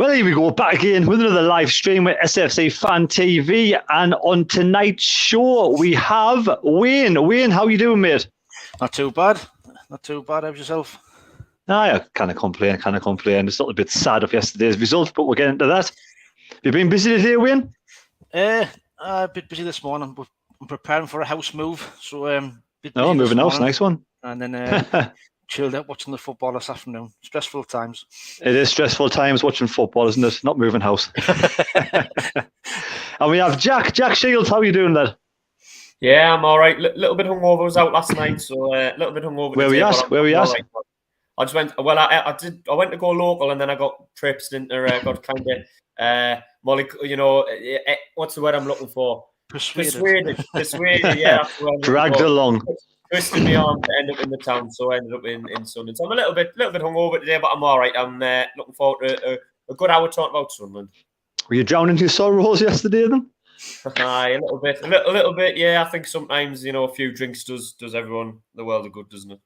Well, here we go, back again with another live stream with SAFC Fan TV. And on tonight's show, we have Wayne. Wayne, how you doing, mate? Not too bad. How's yourself? I can't complain. It's a little bit sad of yesterday's result, but we'll get into that. Have you been busy today, Wayne? A bit busy this morning, but I'm preparing for a house move. So, moving house, nice one. And then chilled out watching the football this afternoon. Stressful times. It is stressful times watching football, isn't it? Not moving house. And we have Jack. Jack Shields, how are you doing, lad? Yeah, I'm all right. Little bit hungover. I was out last night, so a little bit hungover. Where were you at? Right. I just went. Well, I went to go local, and then I got tripped into. Got kind of Molly. You know, what's the word I'm looking for? Persuaded. Yeah. Dragged along. Twisted me arm to end up in the town, so I ended up in Sunderland. So I'm a little bit hungover today, but I'm all right. I'm looking forward to a good hour talking about Sunderland. Were you drowning your sorrows yesterday then? Aye, a little bit. Yeah, I think sometimes a few drinks does everyone the world of good, doesn't it?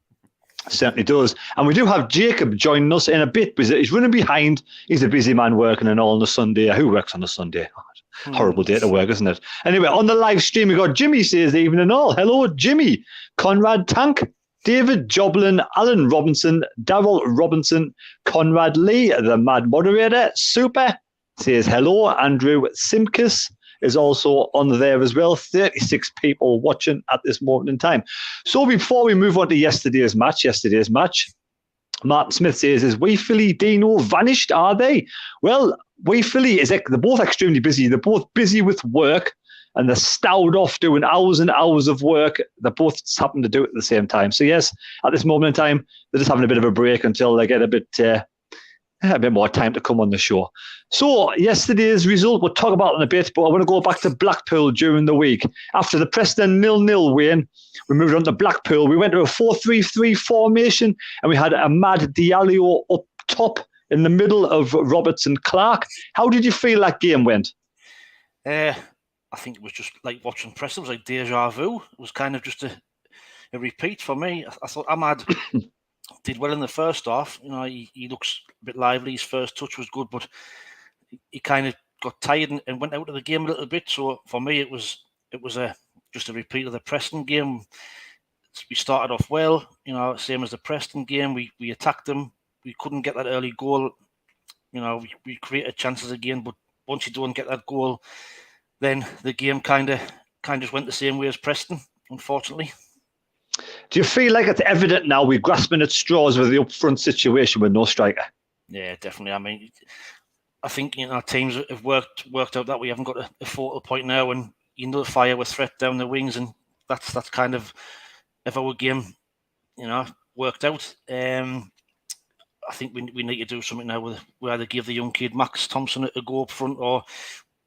Certainly does. And we do have Jacob joining us in a bit because he's running behind. He's a busy man working and all on a Sunday. Who works on a Sunday? Horrible day to work, isn't it? Anyway, on the live stream, we got Jimmy says evening and all. Hello, Jimmy. Conrad Tank, David Joblin, Alan Robinson, Darryl Robinson, Conrad Lee, the mad moderator, Super, says hello. Andrew Simkus is also on there as well. 36 people watching at this moment in time. So before we move on to yesterday's match, Martin Smith says, is Philly Dino vanished, are they? Well, Philly they're both extremely busy. They're both busy with work and they're stowed off doing hours and hours of work. They both happen to do it at the same time. So yes, at this moment in time, they're just having a bit of a break until they get a bit more time to come on the show. So yesterday's result, we'll talk about it in a bit, but I want to go back to Blackpool during the week. After the Preston 0-0 win, we moved on to Blackpool. We went to a 4-3-3 formation and we had a mad Diallo up top in the middle of Roberts and Clark. How did you feel that game went? I think it was just like watching Preston. It was like deja vu. It was kind of just a repeat for me. I thought Ahmad did well in the first half. He looks a bit lively. His first touch was good, but he kind of got tired and went out of the game a little bit. So for me, it was just a repeat of the Preston game. We started off well, same as the Preston game. We attacked them. We couldn't get that early goal. We created chances again, but once you don't get that goal, then the game kind of just went the same way as Preston, unfortunately. Do you feel like it's evident now we're grasping at straws with the up-front situation with no striker? Yeah, definitely. I mean, I think teams have worked out that we haven't got a focal point now, and fire with threat down the wings, and that's kind of if our game, worked out. I think we need to do something now with either give the young kid Max Thompson a go up front, or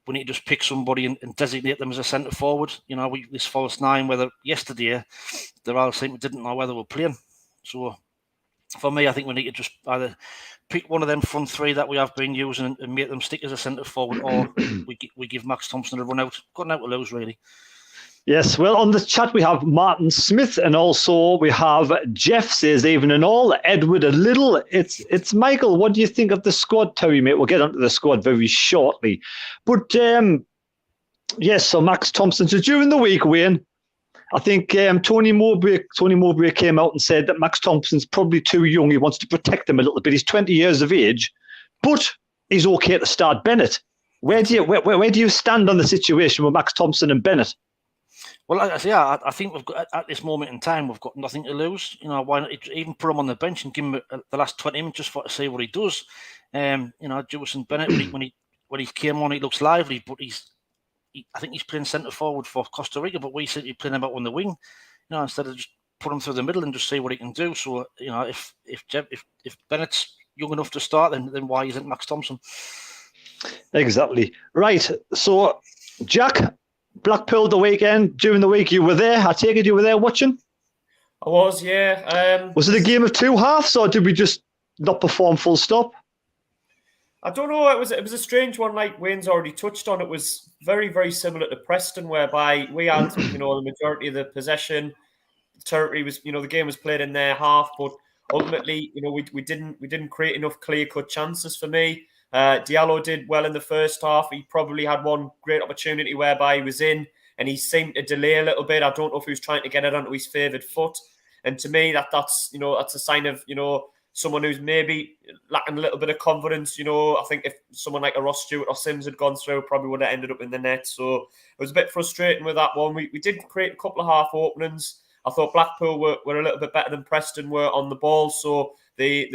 we need to just pick somebody and designate them as a centre forward. This false nine, whether yesterday they're all saying we didn't know whether we're playing. So for me, I think we need to just either pick one of them front three that we have been using and make them stick as a centre forward, or we give Max Thompson a run out. Got nothing to lose, really. Yes, well, on the chat we have Martin Smith, and also we have Jeff says even and all, Edward a little. It's Michael. What do you think of the squad, Terry, mate? We'll get onto the squad very shortly. But yes, so Max Thompson. So during the week, Wayne, I think Tony Mowbray came out and said that Max Thompson's probably too young. He wants to protect him a little bit. He's 20 years of age, but he's okay to start Bennett. Where do you stand on the situation with Max Thompson and Bennett? Well, I think we've got at this moment in time we've got nothing to lose. Why not even put him on the bench and give him the last 20 minutes just to see what he does. Jewison Bennett when he came on, he looks lively, but I think he's playing centre forward for Costa Rica, but we seem to be playing him out on the wing. Instead of just put him through the middle and just see what he can do. So if Bennett's young enough to start, then why isn't Max Thompson? Exactly right. So Jack. Blackpool during the week, you were there. I take it you were there watching? I was, yeah. Was it a game of two halves, or did we just not perform full stop? I don't know. It was a strange one, like Wayne's already touched on. It was very, very similar to Preston, whereby we had, the majority of the possession. The territory was, the game was played in their half, but ultimately, we didn't create enough clear-cut chances for me. Diallo did well in the first half. He probably had one great opportunity whereby he was in and he seemed to delay a little bit. I don't know if he was trying to get it onto his favoured foot. And to me, that's a sign of, someone who's maybe lacking a little bit of confidence. I think if someone like a Ross Stewart or Sims had gone through, probably would have ended up in the net. So it was a bit frustrating with that one. We did create a couple of half openings. I thought Blackpool were a little bit better than Preston were on the ball. So they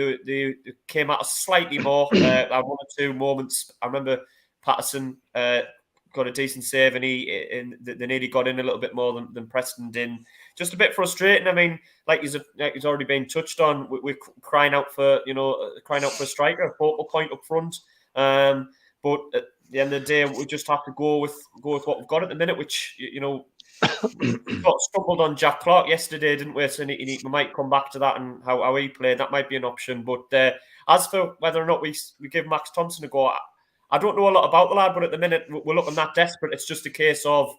came at us slightly more. I had one or two moments. I remember Patterson got a decent save and they nearly got in a little bit more than Preston did. Just a bit frustrating. I mean, like he's already been touched on. We're crying out for a striker, a focal point up front. But at the end of the day, we just have to go with what we've got at the minute, which we got stumbled on Jack Clark yesterday, didn't we? So we might come back to that and how he played. That might be an option. But as for whether or not we give Max Thompson a go, I don't know a lot about the lad. But at the minute, we're looking that desperate. It's just a case of,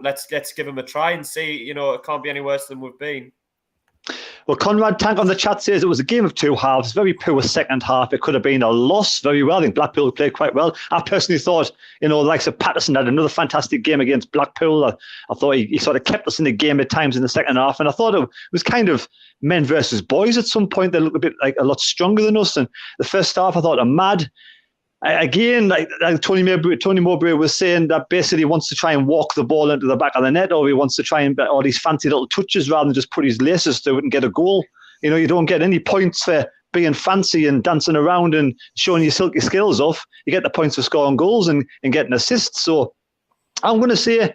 let's give him a try and see. It can't be any worse than we've been. Well, Conrad Tank on the chat says it was a game of two halves, very poor second half. It could have been a loss very well. I think Blackpool played quite well. I personally thought, the likes of Patterson had another fantastic game against Blackpool. I thought he sort of kept us in the game at times in the second half. And I thought it was kind of men versus boys at some point. They looked a bit like a lot stronger than us. And the first half, I thought, mad. Again, like Tony Mowbray was saying, that basically he wants to try and walk the ball into the back of the net, or he wants to try and get all these fancy little touches rather than just put his laces through it and get a goal. You don't get any points for being fancy and dancing around and showing your silky skills off. You get the points for scoring goals and getting assists. So I'm going to say,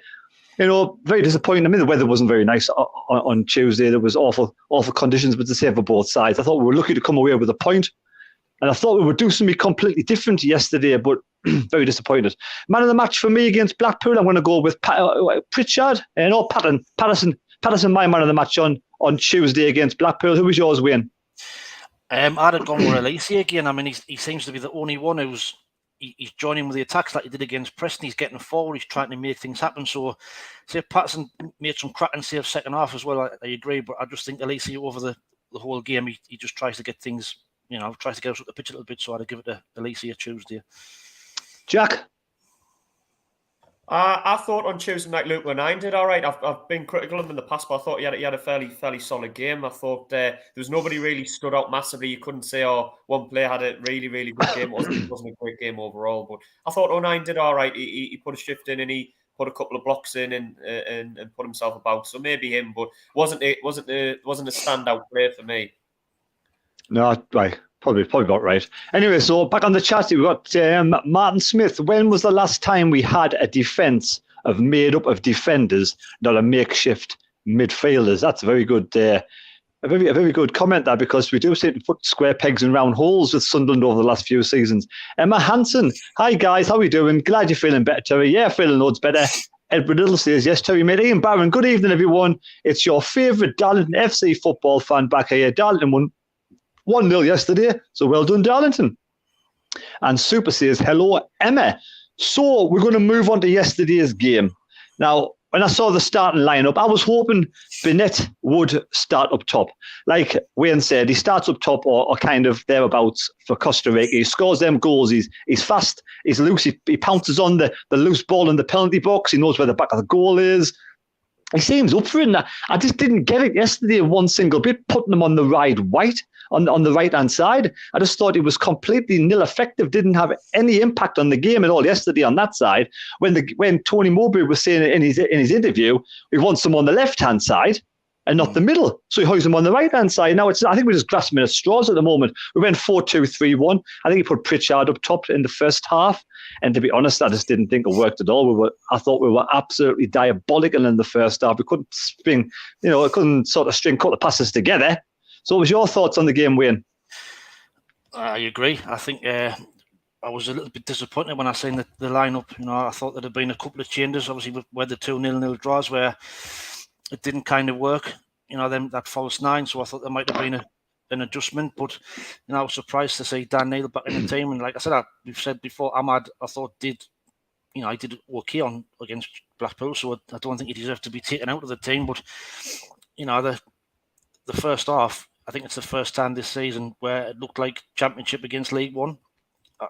very disappointing. I mean, the weather wasn't very nice on Tuesday. There was awful conditions, but to say for both sides, I thought we were lucky to come away with a point. And I thought we would do something completely different yesterday, but very disappointed. Man of the match for me against Blackpool, I'm going to go with Pritchard. Patterson, my man of the match on Tuesday against Blackpool. Who was yours, Wayne? I'd have gone with Elise again. I mean, he seems to be the only one who's joining with the attacks like he did against Preston. He's getting forward. He's trying to make things happen. So, say Patterson made some cracking saves second half as well. I agree, but I just think Elise over the whole game, he just tries to get things. Tries to get us up the pitch a little bit, so I'd give it to Alicia Tuesday. Jack? I thought on Tuesday night Luke Lenine did all right. I've been critical of him in the past, but I thought he had a fairly solid game. I thought there was nobody really stood out massively. You couldn't say, one player had a really, really good game. It wasn't a great game overall, but I thought O'Nien did all right. He put a shift in and he put a couple of blocks in and put himself about. So maybe him, but wasn't a standout player for me. No, right. Probably about right. Anyway, so back on the chat, we've got Martin Smith. When was the last time we had a defence made up of defenders, not a makeshift midfielders? That's a very good, a very good comment there, because we do seem to put square pegs in round holes with Sunderland over the last few seasons. Emma Hansen, hi guys, how are we doing? Glad you're feeling better, Terry. Yeah, feeling loads better. Edward Little says, yes, Terry, mate. Ian Barron, good evening, everyone. It's your favourite Darlington FC football fan back here. Darlington won 1-0 yesterday, so well done, Darlington. And Super says, hello, Emma. So we're going to move on to yesterday's game. Now, when I saw the starting lineup, I was hoping Bennett would start up top. Like Wayne said, he starts up top or kind of thereabouts for Costa Rica. He scores them goals. He's fast. He's loose. He pounces on the loose ball in the penalty box. He knows where the back of the goal is. He seems up for it. I just didn't get it yesterday one single bit, putting him on the on the right-hand side. I just thought it was completely nil effective, didn't have any impact on the game at all yesterday on that side. When Tony Mowbray was saying in his interview, we want someone on the left-hand side and not the middle. So he hoys him on the right-hand side. Now, I think we're just grasping at straws at the moment. We went 4-2-3-1. I think he put Pritchard up top in the first half. And to be honest, I just didn't think it worked at all. I thought we were absolutely diabolical in the first half. We couldn't couldn't sort of string a couple of passes together. So what was your thoughts on the game, Wayne? I agree. I think I was a little bit disappointed when I seen the lineup. I thought there'd have been a couple of changes, obviously, with the 2-0 draws where it didn't kind of work, that false nine. So I thought there might have been an adjustment. But, I was surprised to see Dan Neil back in the team. And like I said, we've said before, Ahmad, I thought he did okay against Blackpool. So I don't think he deserved to be taken out of the team. But, the first half, I think it's the first time this season where it looked like Championship against League One.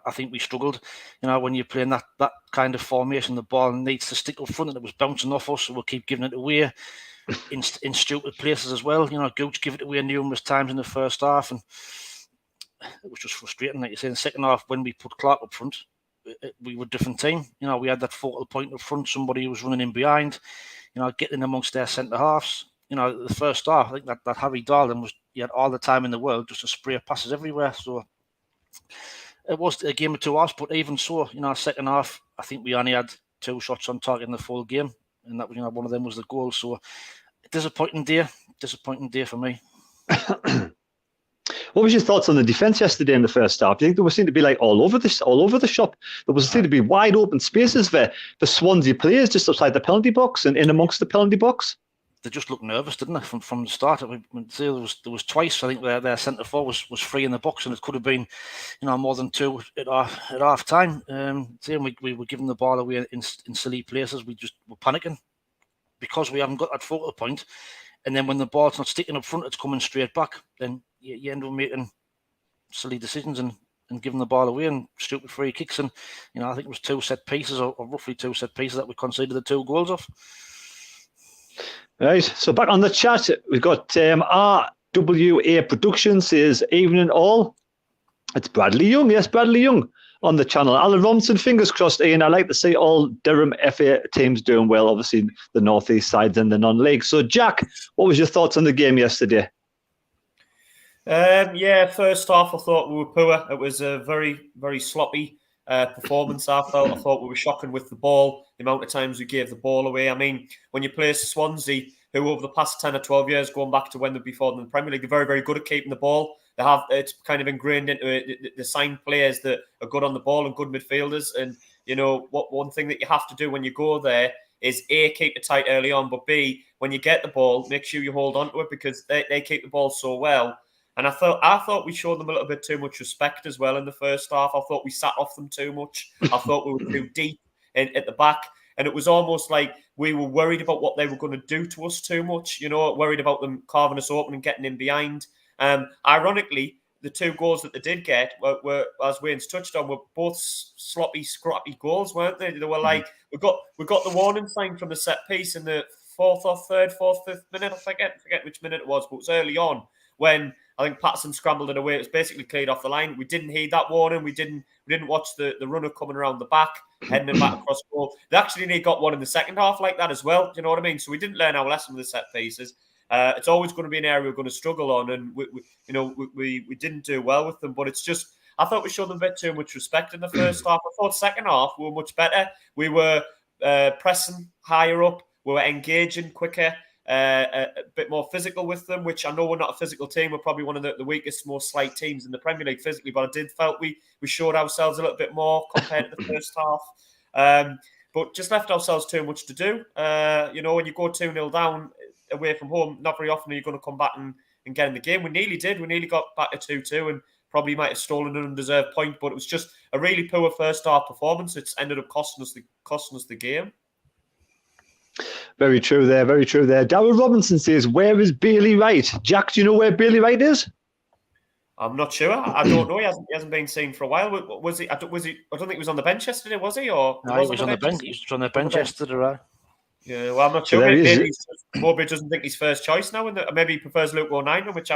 I think we struggled. When you're playing that kind of formation, the ball needs to stick up front, and it was bouncing off us, so we'll keep giving it away in stupid places as well. Gooch gave it away numerous times in the first half, and it was just frustrating. Like you say, in the second half, when we put Clark up front, we were a different team. We had that focal point up front, somebody who was running in behind, getting amongst their centre halves. The first half, I think that Harry Darling he had all the time in the world just to spray passes everywhere. So it was a game of 2 halves, but even so, second half, I think we only had 2 shots on target in the full game, and that was, one of them was the goal. So disappointing day for me. What was your thoughts on the defence yesterday in the first half? Do you think there seemed to be like all over the shop? There seemed to be wide open spaces for Swansea players just outside the penalty box and in amongst the penalty box? They just looked nervous, didn't they? From the start, there was twice. I think their centre forward was free in the box, and it could have been, more than 2 at half time. We were giving the ball away in silly places. We just were panicking because we haven't got that focal point. And then when the ball's not sticking up front, it's coming straight back. Then you end up making silly decisions and giving the ball away and stupid free kicks. And I think it was 2 set pieces, or roughly 2 set pieces, that we conceded the 2 goals off. Right, so back on the chat, we've got RWA Productions says, evening all. It's Bradley Young, yes, Bradley Young on the channel. Alan Robinson, fingers crossed, Ian. I like to see all Durham FA teams doing well, obviously the North East sides and the non-league. So, Jack, what was your thoughts on the game yesterday? First half I thought we were poor. It was a very, very sloppy performance. I thought we were shocking with the ball, the amount of times we gave the ball away. I mean, when you play Swansea, who over the past 10 or 12 years, going back to when they're before in the Premier League, they're very, very good at keeping the ball. It's kind of ingrained into it. They sign players that are good on the ball and good midfielders. And, one thing that you have to do when you go there is A, keep it tight early on, but B, when you get the ball, make sure you hold on to it, because they keep the ball so well. And I thought we showed them a little bit too much respect as well in the first half. I thought we sat off them too much. I thought we were too deep at the back. And it was almost like we were worried about what they were going to do to us too much, worried about them carving us open and getting in behind. Ironically, the 2 goals that they did get were, as Wayne's touched on, were both sloppy, scrappy goals, weren't they? They were like, we got the warning sign from the set piece in the 4th, 5th minute. I forget which minute it was, but it was early on when I think Patterson scrambled it away. It was basically cleared off the line. We didn't heed that warning. We didn't watch the runner coming around the back, heading it back across goal. They actually nearly got one in the second half like that as well. Do you know what I mean? So we didn't learn our lesson with the set pieces. It's always going to be an area we're going to struggle on, and we didn't do well with them. But it's just, I thought we showed them a bit too much respect in the first half. I thought second half we were much better. We were pressing higher up. We were engaging quicker. A bit more physical with them, which I know we're not a physical team. We're probably one of the weakest, most slight teams in the Premier League physically, but I did felt we showed ourselves a little bit more compared to the first half. But just left ourselves too much to do. When you go 2-0 down away from home, not very often are you going to come back and get in the game. We nearly did. We nearly got back to 2-2 and probably might have stolen an undeserved point, but it was just a really poor first half performance. It's ended up costing us the game. Very true there, very true there. Darryl Robinson says, where is Bailey Wright? Jack, do you know where Bailey Wright is? I'm not sure. I don't know. He hasn't been seen for a while. Was he? I don't think he was on the bench yesterday, was he? Or no, he was on the bench. He was on the bench yesterday, right? Yeah, well, I'm not sure. Maybe Mowbray doesn't think he's first choice now, and maybe he prefers Luke O'Nien, which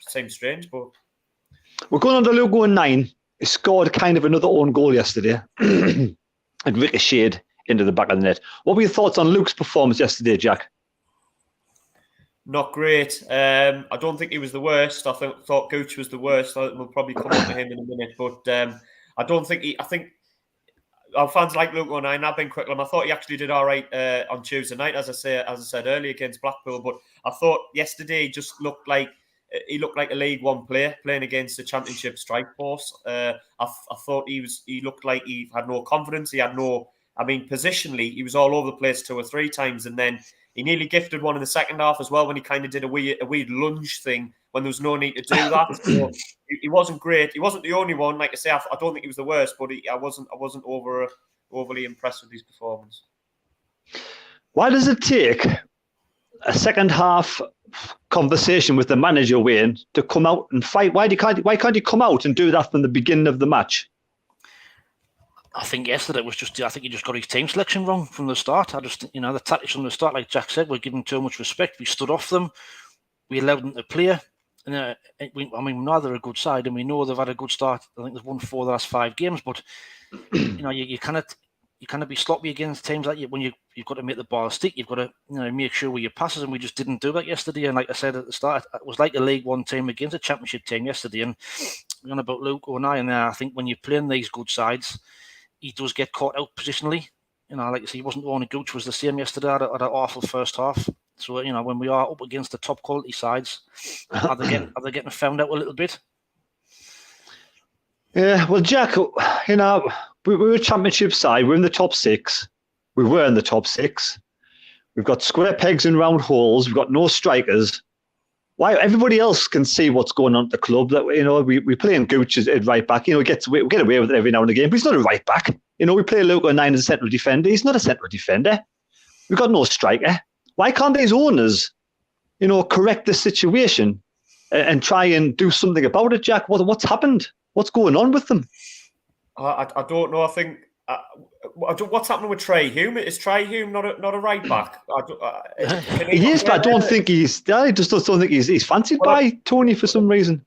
seems strange. But we're going on to Luke O'Nien. He scored kind of another own goal yesterday and ricocheted into the back of the net. What were your thoughts on Luke's performance yesterday, Jack? Not great. I don't think he was the worst. I thought Gooch was the worst. We'll probably come on to him in a minute. But I don't think I think our fans like Luke O'Nien. I've been quick on him. I thought he actually did all right on Tuesday night, as I said earlier, against Blackpool. But I thought yesterday he just looked like a League One player playing against the Championship strike force. I thought he looked like he had no confidence. He had no. I mean, positionally, he was all over the place 2 or 3 times, and then he nearly gifted one in the second half as well when he kind of did a weird lunge thing when there was no need to do that. So he wasn't great. He wasn't the only one. Like I say, I don't think he was the worst, but I wasn't overly impressed with his performance. Why does it take a second half conversation with the manager, Wayne, to come out and fight? Why can't he come out and do that from the beginning of the match? I think yesterday was I think he just got his team selection wrong from the start. The tactics from the start, like Jack said, we're giving too much respect. We stood off them. We allowed them to play. And, we know they're a good side, and we know they've had a good start. I think they've won 4 of the last 5 games, but you cannot be sloppy against teams like you when you've got to make the ball stick. You've got to make sure with your passes, and we just didn't do that yesterday. And like I said at the start, it was like a League One team against a Championship team yesterday. And on about Luke O'Neill there, I think when you're playing these good sides, he does get caught out positionally. Like I say, he wasn't the only. Gooch was the same yesterday at an awful first half. So when we are up against the top quality sides, are they getting found out a little bit? Yeah, well, Jack, we're a Championship side. We're in the top 6. We were in the top 6. We've got square pegs in round holes. We've got no strikers. Why everybody else can see what's going on at the club? That we play in Gooch at right back. We get away with it every now and again, but he's not a right back. We play Luke O'Neill as a central defender. He's not a central defender. We've got no striker. Why can't these owners, correct the situation and try and do something about it, Jack? What's happened? What's going on with them? I don't know. I think what's happening with Trey Hume? Is Trey Hume not a right back? He is, but I don't think he's. I just don't think he's fancied by Tony for some reason.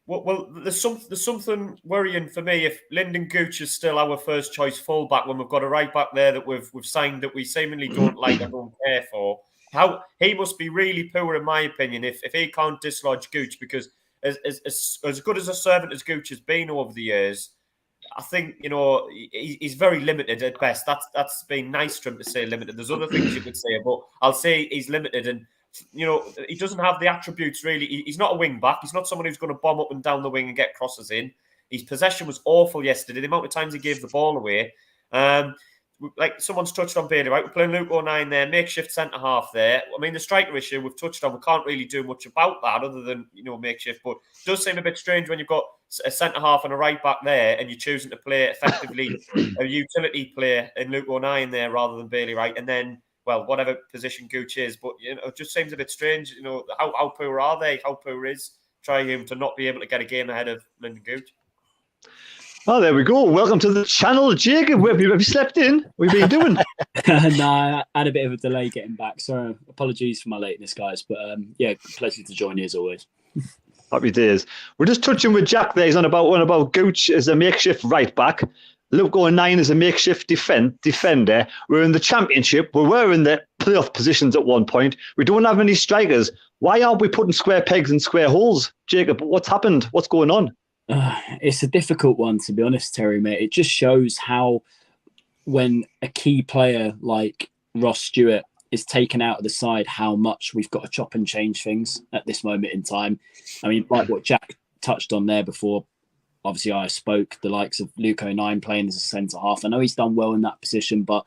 Well, there's something worrying for me if Lyndon Gooch is still our first choice fullback when we've got a right back there that we've signed that we seemingly don't like and don't care for. How he must be really poor, in my opinion, if he can't dislodge Gooch, because as good as a servant as Gooch has been over the years, I think he's very limited at best. That's been nice for him to say limited. There's other things you could say, but I'll say he's limited, and he doesn't have the attributes really. He's not a wing back. He's not someone who's going to bomb up and down the wing and get crosses in. His possession was awful yesterday. The amount of times he gave the ball away. Like someone's touched on Bailey, right? We're playing Luke O'Neill there, makeshift centre half there. I mean, the striker issue we've touched on. We can't really do much about that other than makeshift. But it does seem a bit strange when you've got a centre half and a right back there, and you're choosing to play effectively a utility player in Luke O'Neill there rather than Bailey, right? And then, well, whatever position Gooch is, but it just seems a bit strange. How poor are they? How poor is Trey Hume to not be able to get a game ahead of Lyndon Gooch? Oh, there we go. Welcome to the channel, Jacob. Have you slept in? What have you been doing? No, I had a bit of a delay getting back. So apologies for my lateness, guys. But pleasure to join you as always. Happy days. We're just touching with Jack there. He's on about Gooch as a makeshift right back. Luke O'Neill as a makeshift defender. We're in the Championship. We were in the playoff positions at one point. We don't have any strikers. Why aren't we putting square pegs in square holes? Jacob, what's happened? What's going on? It's a difficult one, to be honest, Terry, mate. It just shows how when a key player like Ross Stewart is taken out of the side, how much we've got to chop and change things at this moment in time. I mean, like what Jack touched on there before, obviously I spoke, the likes of Luke O'Neill playing as a centre-half. I know he's done well in that position, but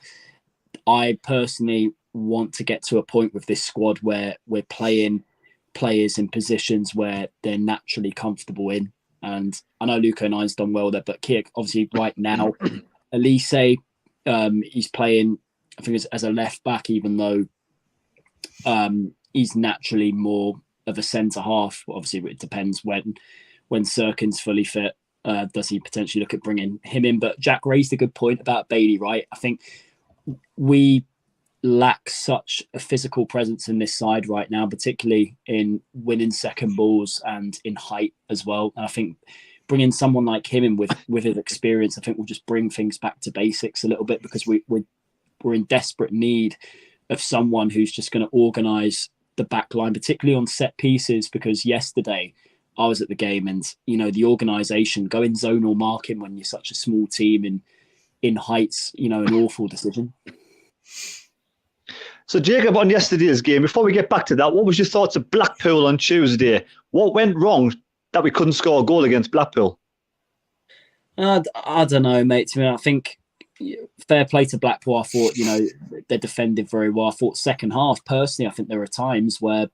I personally want to get to a point with this squad where we're playing players in positions where they're naturally comfortable in. And I know Luke O'Nine's done well there, but Kiek, obviously right now, Elise, he's playing, I think, as a left back, even though he's naturally more of a centre half. Obviously, it depends when Sirkin's fully fit. Does he potentially look at bringing him in? But Jack raised a good point about Bailey, right? I think we lack such a physical presence in this side right now, particularly in winning second balls and in height as well. And I think bringing someone like him in with his experience, I think will just bring things back to basics a little bit, because we're in desperate need of someone who's just going to organise the back line, particularly on set pieces, because yesterday I was at the game and, the organisation, going zonal marking when you're such a small team in heights, an awful decision. So, Jacob, on yesterday's game, before we get back to that, what was your thoughts of Blackpool on Tuesday? What went wrong that we couldn't score a goal against Blackpool? I don't know, mate. To me, I think fair play to Blackpool. I thought, they defended very well. I thought second half, personally, I think there were times where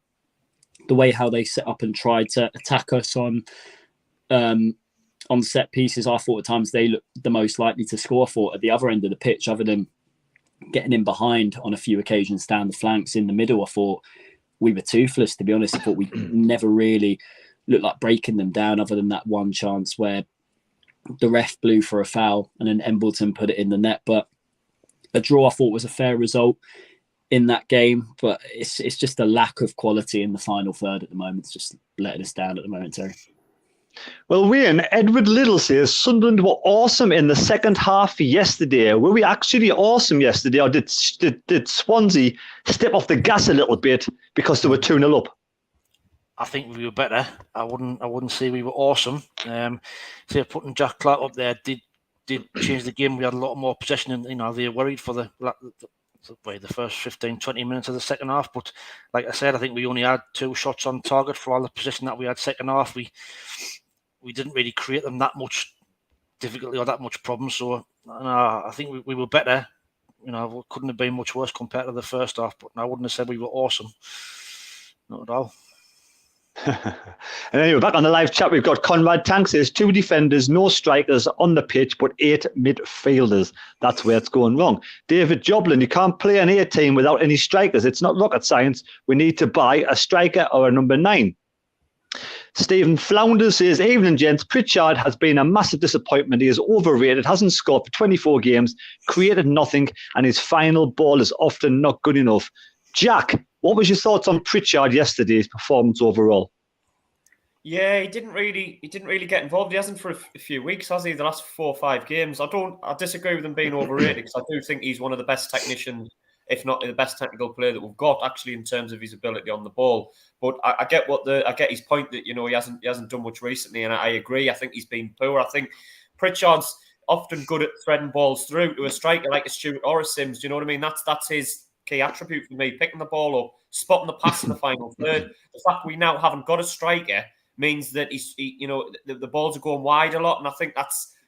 the way how they set up and tried to attack us on set pieces, I thought at times they looked the most likely to score. I thought at the other end of the pitch, other than getting in behind on a few occasions down the flanks in the middle, I thought we were toothless, to be honest. I thought we never really looked like breaking them down, other than that one chance where the ref blew for a foul and then Embleton put it in the net. But a draw, I thought, was a fair result in that game. But it's just a lack of quality in the final third at the moment. It's just letting us down at the moment, Terry. Well, Wayne, Edward Little says Sunderland were awesome in the second half yesterday. Were we actually awesome yesterday, or did Swansea step off the gas a little bit because they were 2-0 up? I think we were better. I wouldn't say we were awesome. So putting Jack Clark up there did change the game. We had a lot more possession, and they were worried for the first 15, 20 minutes of the second half. But like I said, I think we only had 2 shots on target for all the possession that we had second half. We didn't really create them that much difficulty or that much problem. So I think we were better. We couldn't have been much worse compared to the first half. But I wouldn't have said we were awesome. Not at all. And anyway, back on the live chat, we've got Conrad Tank says 2 defenders, no strikers on the pitch, but 8 midfielders. That's where it's going wrong. David Joblin, you can't play an A team without any strikers. It's not rocket science. We need to buy a striker or a number 9. Stephen Flounders says, evening gents, Pritchard has been a massive disappointment. He is overrated, hasn't scored for 24 games, created nothing, and his final ball is often not good enough. Jack, what was your thoughts on Pritchard yesterday's performance overall? Yeah, he didn't really get involved. He hasn't for a few weeks, has he? The last 4 or 5 games. I disagree with him being overrated, because I do think he's one of the best technicians, if not the best technical player that we've got, actually, in terms of his ability on the ball. But I get his point that he hasn't done much recently, and I agree. I think he's been poor. I think Pritchard's often good at threading balls through to a striker like a Stewart or a Sims. Do you know what I mean? That's his key attribute for me, picking the ball up, spotting the pass in the final third. The fact we now haven't got a striker means that the balls are going wide a lot, and I think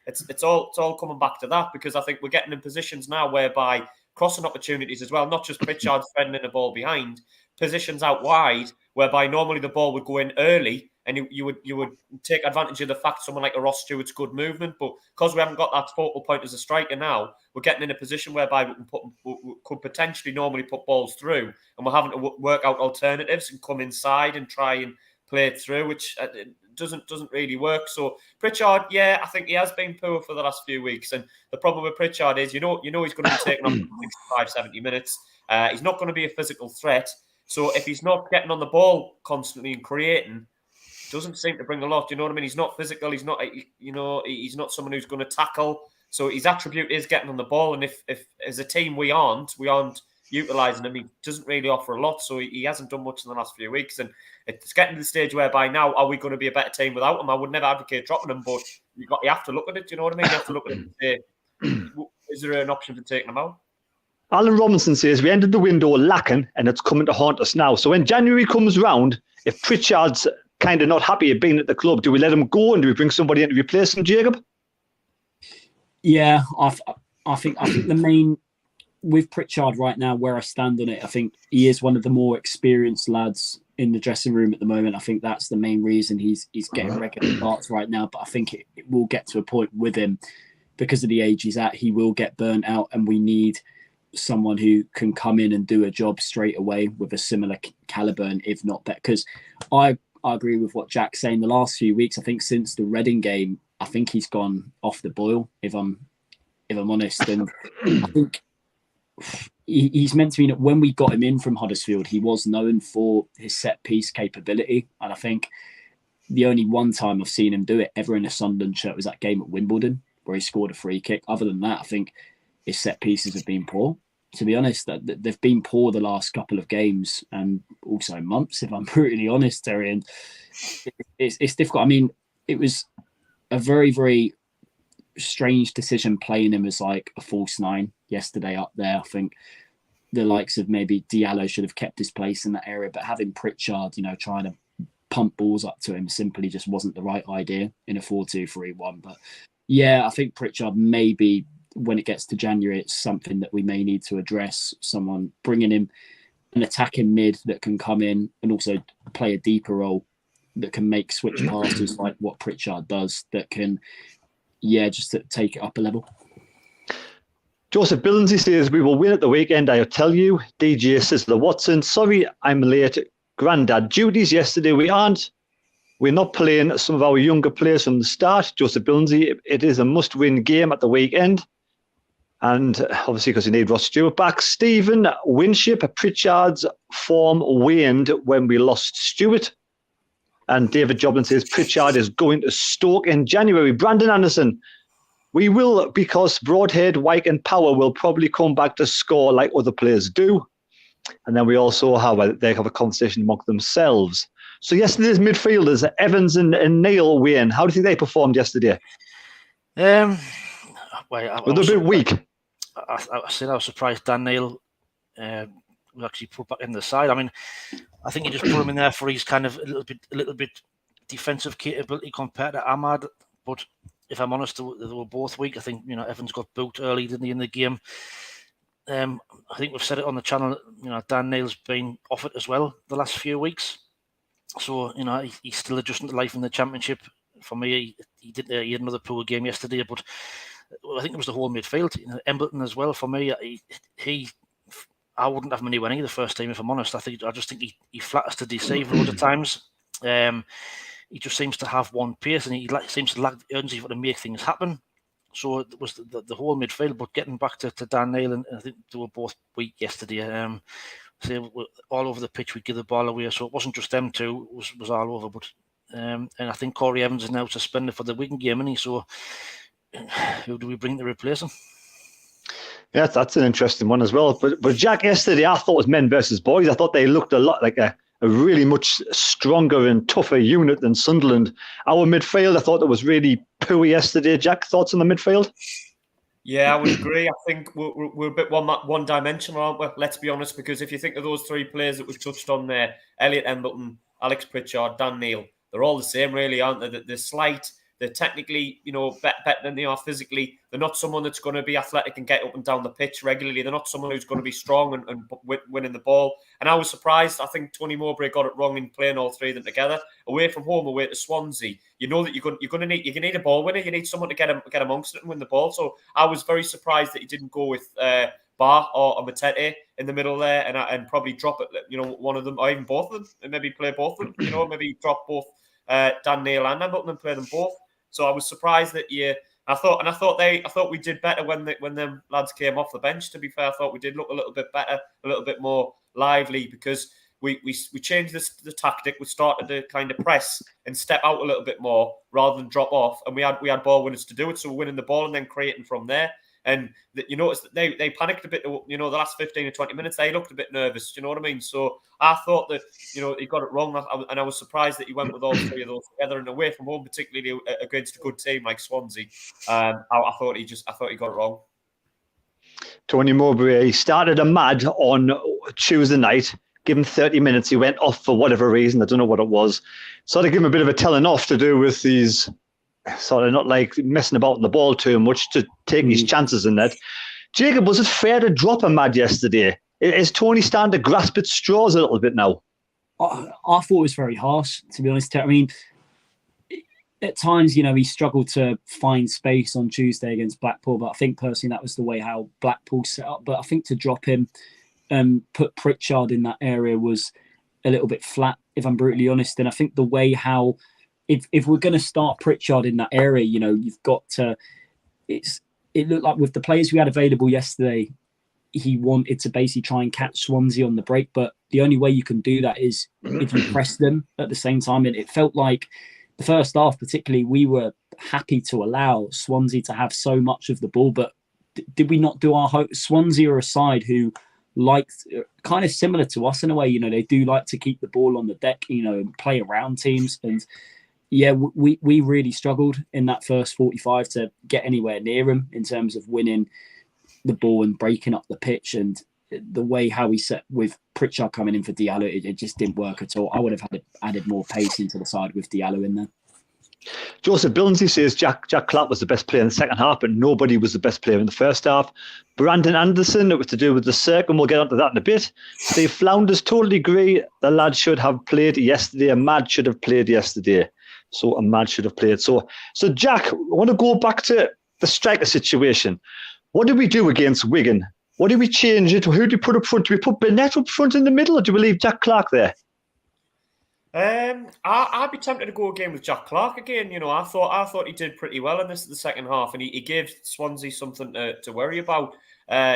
it's all coming back to that, because I think we're getting in positions now whereby crossing opportunities as well, not just Pritchard threading in the ball behind, positions out wide whereby normally the ball would go in early, and you would take advantage of the fact someone like a Ross Stewart's good movement. But because we haven't got that focal point as a striker now, we're getting in a position whereby we could potentially normally put balls through, and we're having to work out alternatives and come inside and try and play it through, which doesn't really work. So Pritchard, yeah, I think he has been poor for the last few weeks. And the problem with Pritchard is, he's going to be taken off 65, 70 minutes. He's not going to be a physical threat. So if he's not getting on the ball constantly and creating, doesn't seem to bring a lot. You know what I mean? He's not physical. He's not, he's not someone who's going to tackle. So his attribute is getting on the ball. And if as a team we aren't utilising him, he doesn't really offer a lot. So he hasn't done much in the last few weeks. And it's getting to the stage whereby now, are we going to be a better team without him? I would never advocate dropping him, but you have to look at it. You know what I mean? You have to look at it and say, is there an option for taking him out? Alan Robinson says, we ended the window lacking, and it's coming to haunt us now. So when January comes round, if Pritchard's kind of not happy at being at the club, do we let him go, and do we bring somebody in to replace him, Jacob? Yeah, I think the main with Pritchard right now, where I stand on it, I think he is one of the more experienced lads in the dressing room at the moment. I think that's the main reason he's getting regular starts right now. But I think it will get to a point with him, because of the age he's at, he will get burnt out, and we need someone who can come in and do a job straight away with a similar caliber, and if not better. Because I agree with what Jack's saying. The last few weeks, I think since the Reading game, I think he's gone off the boil, if I'm honest. And I think he's meant to be, when we got him in from Huddersfield, he was known for his set piece capability. And I think the only one time I've seen him do it ever in a Sunderland shirt was that game at Wimbledon, where he scored a free kick. Other than that, I think his set pieces have been poor. To be honest, they've been poor the last couple of games, and also months, if I'm brutally honest, Terry. And it's difficult. I mean, it was a very, very strange decision playing him as like a false 9 yesterday up there. I think the likes of maybe Diallo should have kept his place in that area, but having Pritchard, trying to pump balls up to him simply just wasn't the right idea in a 4-2-3-1. But yeah, I think Pritchard maybe, when it gets to January, it's something that we may need to address. Someone bringing him an attacking mid that can come in and also play a deeper role, that can make switch passes like what Pritchard does, that can, just to take it up a level. Joseph Billensy says, we will win at the weekend, I'll tell you. DJ says, the Watson, sorry I'm late. granddad duties yesterday. We're not playing some of our younger players from the start. Joseph Billsy, it is a must-win game at the weekend. And obviously, because you need Ross Stewart back. Stephen Winship, Pritchard's form waned when we lost Stewart. And David Joblin says Pritchard is going to Stoke in January. Brandon Anderson, we will, because Broadhead, Wyke and Power will probably come back to score like other players do. And then we also they have a conversation among themselves. So yesterday's midfielders, Evans and Neil, Wayne, how do you think they performed yesterday? Were they a bit weak? I said I was surprised Dan Neil was actually put back in the side. I mean, I think you just put him in there for his kind of a little bit defensive capability compared to Ahmad. But if I'm honest, they were both weak. I think Evans got booked early, didn't he, in the game? I think we've said it on the channel. Dan Neil's been off it as well the last few weeks. So he's still adjusting to life in the Championship. For me, he had another poor game yesterday, but I think it was the whole midfield. Embleton as well. For me, I wouldn't have him anywhere near the first team if I'm honest. I just think he flatters to deceive a lot of times. He just seems to have one pace, and he seems to lack the urgency to make things happen. So it was the whole midfield. But getting back to Dan Neil, and I think they were both weak yesterday. All over the pitch, we'd give the ball away. So it wasn't just them two; it was all over. But and I think Corey Evans is now suspended for the Wigan game, isn't he? So who do we bring to replace him? Yeah, that's an interesting one as well. But Jack, yesterday I thought it was men versus boys. I thought they looked a lot like a really much stronger and tougher unit than Sunderland. Our midfield, I thought it was really poor yesterday. Jack, thoughts on the midfield? Yeah, I would agree. I think we're a bit one-dimensional, aren't we? Let's be honest, because if you think of those three players that we've touched on there, Elliot Embleton, Alex Pritchard, Dan Neil, they're all the same, really, aren't they? They're slight. They're technically, better than they are physically. They're not someone that's going to be athletic and get up and down the pitch regularly. They're not someone who's going to be strong and winning the ball. And I was surprised. I think Tony Mowbray got it wrong in playing all three of them together. Away from home, away to Swansea, you know that you're going to need a ball winner. You need someone to get amongst it and win the ball. So I was very surprised that he didn't go with Bar or Matete in the middle there and probably drop it. One of them or even both of them, and maybe play both of them. Maybe drop both Dan Neil and Embleton and play them both. So I was surprised that I thought we did better when them lads came off the bench. To be fair, I thought we did look a little bit better, a little bit more lively because we changed the tactic. We started to kind of press and step out a little bit more rather than drop off, and we had ball winners to do it. So we're winning the ball and then creating from there. And you notice that they panicked a bit. The last 15 or 20 minutes they looked a bit nervous. Do you know what I mean? So I thought that he got it wrong, and I was surprised that he went with all three of those together and away from home, particularly against a good team like Swansea. I thought he got it wrong. Tony Mowbray started a mad on Tuesday night. Given 30 minutes, he went off for whatever reason. I don't know what it was. Sort of give him a bit of a telling off to do with these. Sort of not like messing about in the ball too much to take his chances in that. Jacob, was it fair to drop a mad yesterday? Is Tony starting to grasp at straws a little bit now? I thought it was very harsh, to be honest. I mean, at times, he struggled to find space on Tuesday against Blackpool, but I think personally that was the way how Blackpool set up. But I think to drop him, put Pritchard in that area was a little bit flat, if I'm brutally honest. And I think the way how if we're going to start Pritchard in that area, you've got to. It looked like with the players we had available yesterday, he wanted to basically try and catch Swansea on the break. But the only way you can do that is if you press them at the same time. And it felt like the first half, particularly, we were happy to allow Swansea to have so much of the ball. But did we not do our hope? Swansea are a side who liked kind of similar to us in a way. They do like to keep the ball on the deck, and play around teams. And yeah, we really struggled in that first 45 to get anywhere near him in terms of winning the ball and breaking up the pitch. And the way how we set with Pritchard coming in for Diallo, it just didn't work at all. I would have added more pace into the side with Diallo in there. Joseph Billsy says Jack Clark was the best player in the second half, but nobody was the best player in the first half. Brandon Anderson, it was to do with the circle, and we'll get onto that in a bit. Steve Flounders, totally agree. The lad should have played yesterday. A Mad should have played yesterday. So a Mad should have played. So Jack, I want to go back to the striker situation. What did we do against Wigan? What did we change it? Who did we put up front? Do we put Burnett up front in the middle, or do we leave Jack Clark there? I'd be tempted to go again with Jack Clark again. You know, I thought he did pretty well in the second half, and he gave Swansea something to worry about.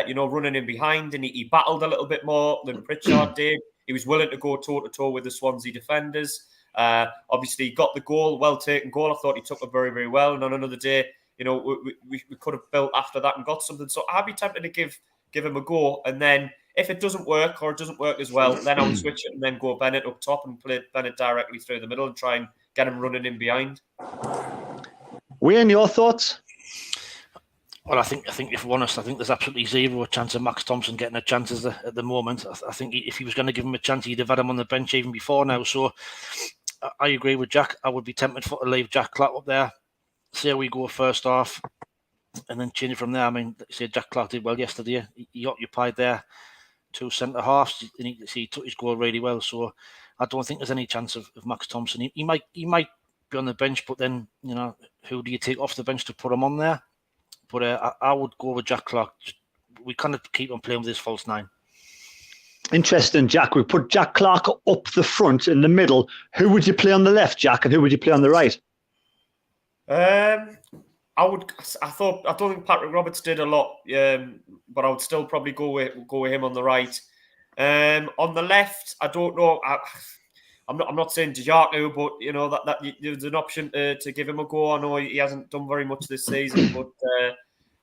You know, running in behind, and he battled a little bit more than Pritchard did. He was willing to go toe to toe with the Swansea defenders. Obviously, he got the goal, well taken goal. I thought he took it very, very well. And on another day, you know, we could have built after that and got something. So I'd be tempted to give him a go, and then if it doesn't work or it doesn't work as well, then I would switch it and then go Bennett up top and play Bennett directly through the middle and try and get him running in behind. Wayne, your thoughts? Well, I think if we're honest, I think there's absolutely zero chance of Max Thompson getting a chance at the moment. I think if he was going to give him a chance, he'd have had him on the bench even before now. So I agree with Jack. I would be tempted to leave Jack Clark up there, see how we go first half, and then change it from there. I mean, say Jack Clark did well yesterday. He occupied there 2 centre halves, and he took his goal really well. So I don't think there's any chance of Max Thompson. He might be on the bench, but then, you know, who do you take off the bench to put him on there? But I would go with Jack Clark. We kind of keep on playing with this false nine. Interesting, Jack. We put Jack Clark up the front in the middle. Who would you play on the left, Jack, and who would you play on the right? I don't think Patrick Roberts did a lot, but I would still probably go with him on the right. On the left, I don't know. I'm not saying Dijaku, but you know that there's an option to give him a go. I know he hasn't done very much this season, but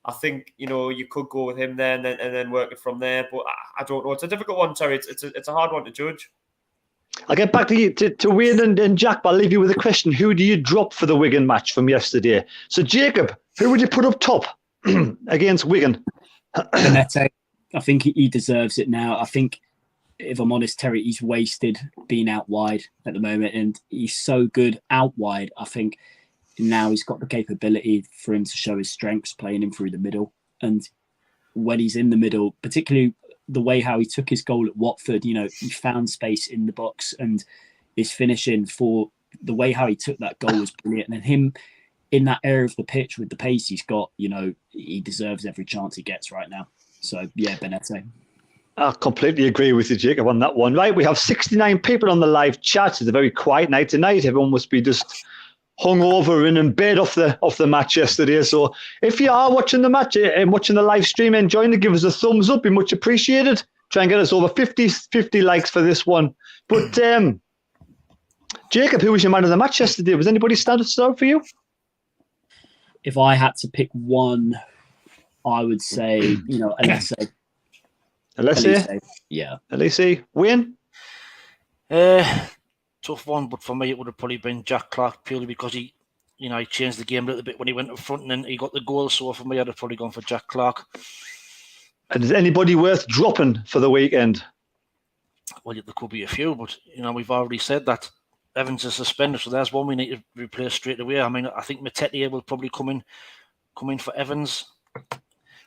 I think, you know, you could go with him there and then work it from there. But I don't know. It's a difficult one, Terry. It's a hard one to judge. I'll get back to Wayne and Jack, but I'll leave you with a question. Who do you drop for the Wigan match from yesterday? So, Jacob, who would you put up top against Wigan? Benete. I think he deserves it now. I think, if I'm honest, Terry, he's wasted being out wide at the moment, and he's so good out wide. I think now he's got the capability for him to show his strengths, playing him through the middle. And when he's in the middle, particularly the way how he took his goal at Watford, you know, he found space in the box, and his finishing for the way how he took that goal was brilliant. And him in that area of the pitch with the pace he's got, you know, he deserves every chance he gets right now. So, yeah, Benete. I completely agree with you, Jacob, on that one. Right, we have 69 people on the live chat. It's a very quiet night tonight. Everyone must be just hungover and in bed off the match yesterday. So if you are watching the match and watching the live stream, enjoying it, give us a thumbs up. Be much appreciated. Try and get us over 50 likes for this one. But Jacob, who was your man of the match yesterday? Was anybody stand out for you? If I had to pick one, I would say, you know, Alese. Alese? Yeah. Alese. Wayne? Tough one, but for me it would have probably been Jack Clark, purely because he changed the game a little bit when he went up front and then he got the goal. So for me, I'd have probably gone for Jack Clark. And is anybody worth dropping for the weekend? Well, there could be a few, but you know, we've already said that Evans is suspended, so there's one we need to replace straight away. I mean, I think Matete will probably come in for Evans.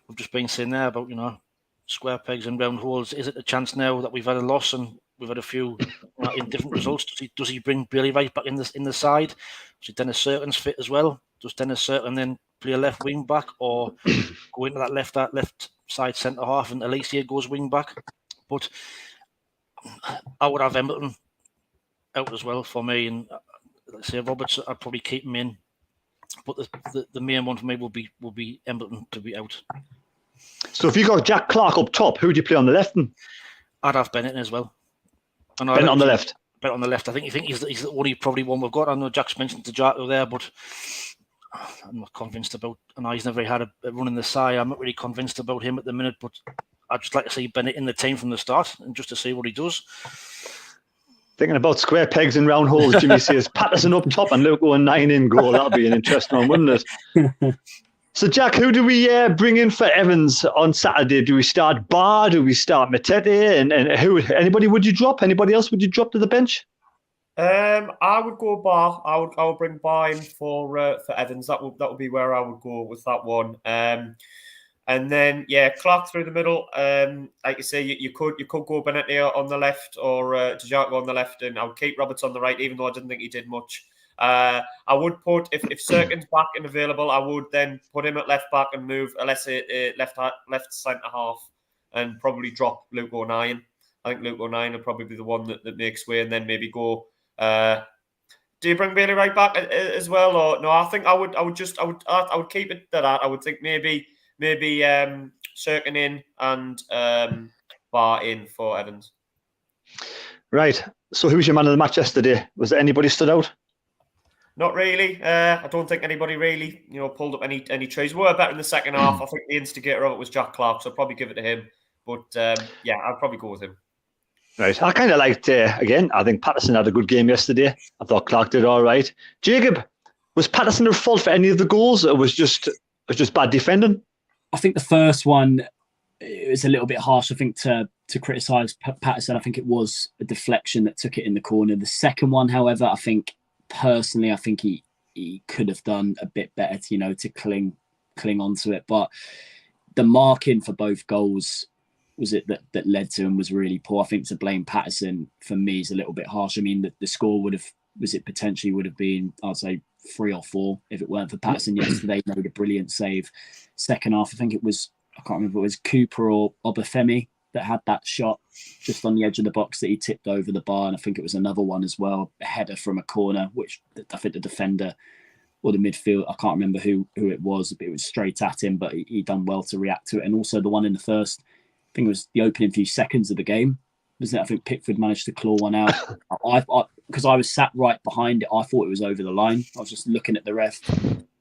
We've just been saying there about, you know, square pegs and round holes. Is it a chance now that we've had a loss and we've had a few in different results? Does he bring Bailey Wright back in the side? Does Dennis Serton's fit as well? Does Dennis Serton then play a left wing back, or go into that left side centre half and Alicia goes wing back? But I would have Embleton out as well for me, and let's say Roberts, I'd probably keep him in. But the main one for me will be Embleton to be out. So if you got Jack Clark up top, who do you play on the left? I'd have Bennett as well. Bennett on the left. Bennett on the left. I think he's the only probably one we've got. I know Jack's mentioned Dijaku there, but I'm not convinced about. I know he's never had a run in the side. I'm not really convinced about him at the minute, but I'd just like to see Bennett in the team from the start and just to see what he does. Thinking about square pegs and round holes, Jimmy says Patterson up top and Luke going 9 in goal. That'll be an interesting one, wouldn't it? So, Jack, who do we bring in for Evans on Saturday? Do we start Barr? Do we start Matete? And who? Anybody would you drop? Anybody else would you drop to the bench? I would go Barr. I would bring Barr in for Evans. That would be where I would go with that one. And then Clark through the middle. Like you say, you could go Bennett on the left or Dijaku on the left, and I would keep Roberts on the right, even though I didn't think he did much. I would put, if Serkin's back and available, I would then put him at left back and move Alese left centre half, and probably drop Luke O'Nien. I think Luke O'Nien will probably be the one that makes way, and then maybe go Do you bring Bailey right back as well, or no? I think I would keep it to that. I would think maybe Cirkin in and Bar in for Evans. Right. So who was your man of the match yesterday? Was there anybody stood out? Not really. I don't think anybody really, pulled up any trees. We were better in the second half. I think the instigator of it was Jack Clark, so I'd probably give it to him. But yeah, I'd probably go with him. Right. I kind of liked, again, I think Patterson had a good game yesterday. I thought Clark did all right. Jacob, was Patterson at fault for any of the goals, or was just bad defending? I think the first one, it was a little bit harsh, I think, to criticise Patterson. I think it was a deflection that took it in the corner. The second one, however, I think he could have done a bit better, to cling onto it. But the marking for both goals that led to him was really poor. I think to blame Patterson for me is a little bit harsh. I mean, the score would have been, I'd say 3 or 4 if it weren't for Patterson yesterday. Made a brilliant save. Second half, I think it was, I can't remember if it was Cooper or Obafemi that had that shot just on the edge of the box that he tipped over the bar. And I think it was another one as well, a header from a corner, which I think the defender or the midfield, I can't remember who it was, but it was straight at him, but he done well to react to it. And also the one in the first, I think it was the opening few seconds of the game, wasn't it? I think Pickford managed to claw one out. Because I was sat right behind it, I thought it was over the line. I was just looking at the ref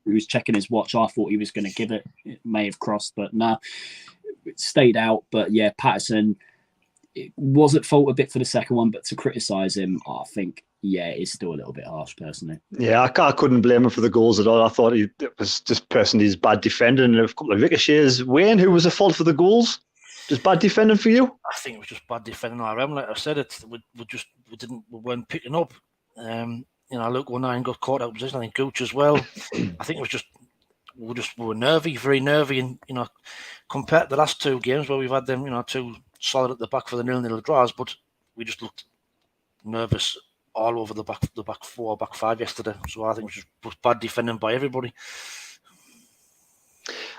who was checking his watch. I thought he was going to give it. It may have crossed, but nah, it stayed out. But yeah, Patterson, it was at fault a bit for the second one, but to criticise him, I think, yeah, it's still a little bit harsh, personally. Yeah, I couldn't blame him for the goals at all. I thought it was just personally his bad defending and a couple of ricochets. Wayne, who was at fault for the goals? Just bad defending for you? I think it was just bad defending all around. Like I said, we weren't picking up. Luke 19 got caught out of position. I think Gooch as well. I think it was we were nervy, very nervy, and compared to the last 2 games where we've had them, 2 solid at the back for the 0-0 draws, but we just looked nervous all over the back 4, back 5 yesterday. So I think it was just bad defending by everybody.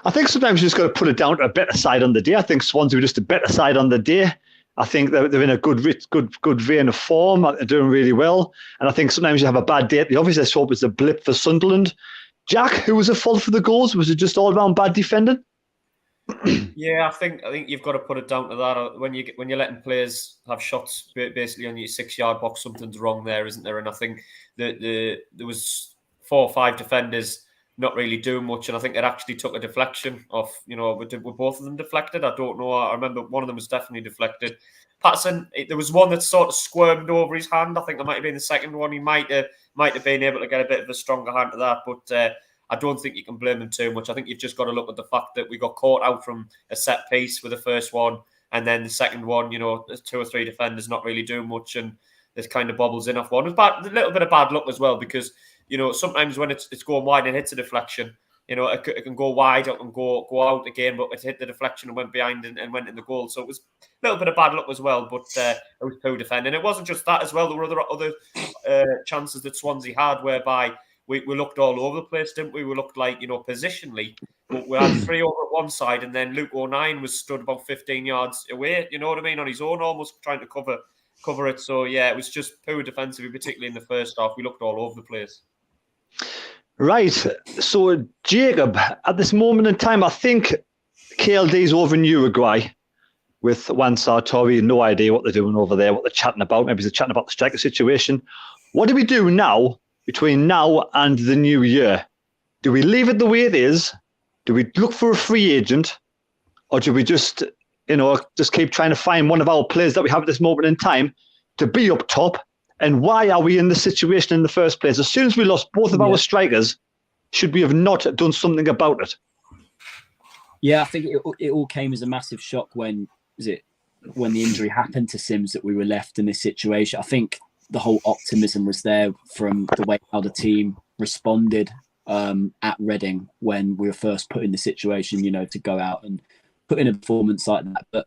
I think sometimes you just got to put it down to a better side on the day. I think Swansea were just a better side on the day. I think they're in a good vein of form. They're doing really well. And I think sometimes you have a bad day at the office. Let's hope it's a blip for Sunderland. Jack, who was at fault for the goals? Was it just all around bad defending? Yeah, I think you've got to put it down to that. When you're letting players have shots basically on your 6-yard box, something's wrong there, isn't there? And I think that there was 4 or 5 defenders not really doing much, and I think it actually took a deflection off. Were both of them deflected? I don't know. I remember one of them was definitely deflected. Patterson, there was one that sort of squirmed over his hand. I think there might have been the second one. He might have been able to get a bit of a stronger hand to that, but I don't think you can blame him too much. I think you've just got to look at the fact that we got caught out from a set piece with the first one, and then the second one, there's 2 or 3 defenders not really doing much, and there's kind of bobbles in off one. It was a little bit of bad luck as well, because sometimes when it's going wide and hits a deflection, it can go wide and go out again, but it hit the deflection and went behind and went in the goal. So it was a little bit of bad luck as well, but it was poor defending. It wasn't just that as well. There were other chances that Swansea had whereby we looked all over the place, didn't we? We looked like, positionally, but we had 3 over at one side, and then Luke 09 was stood about 15 yards away, you know what I mean, on his own, almost trying to cover it. So yeah, it was just poor defensively, particularly in the first half. We looked all over the place. Right. So, Jacob, at this moment in time, I think KLD's over in Uruguay with Juan Sartori. No idea what they're doing over there, what they're chatting about. Maybe they're chatting about the striker situation. What do we do now, between now and the new year? Do we leave it the way it is? Do we look for a free agent? Or do we just keep trying to find one of our players that we have at this moment in time to be up top? And why are we in this situation in the first place? As soon as we lost both of our strikers, should we have not done something about it? Yeah, I think it all came as a massive shock when the injury happened to Sims that we were left in this situation. I think the whole optimism was there from the way how the team responded at Reading when we were first put in the situation, to go out and put in a performance like that. But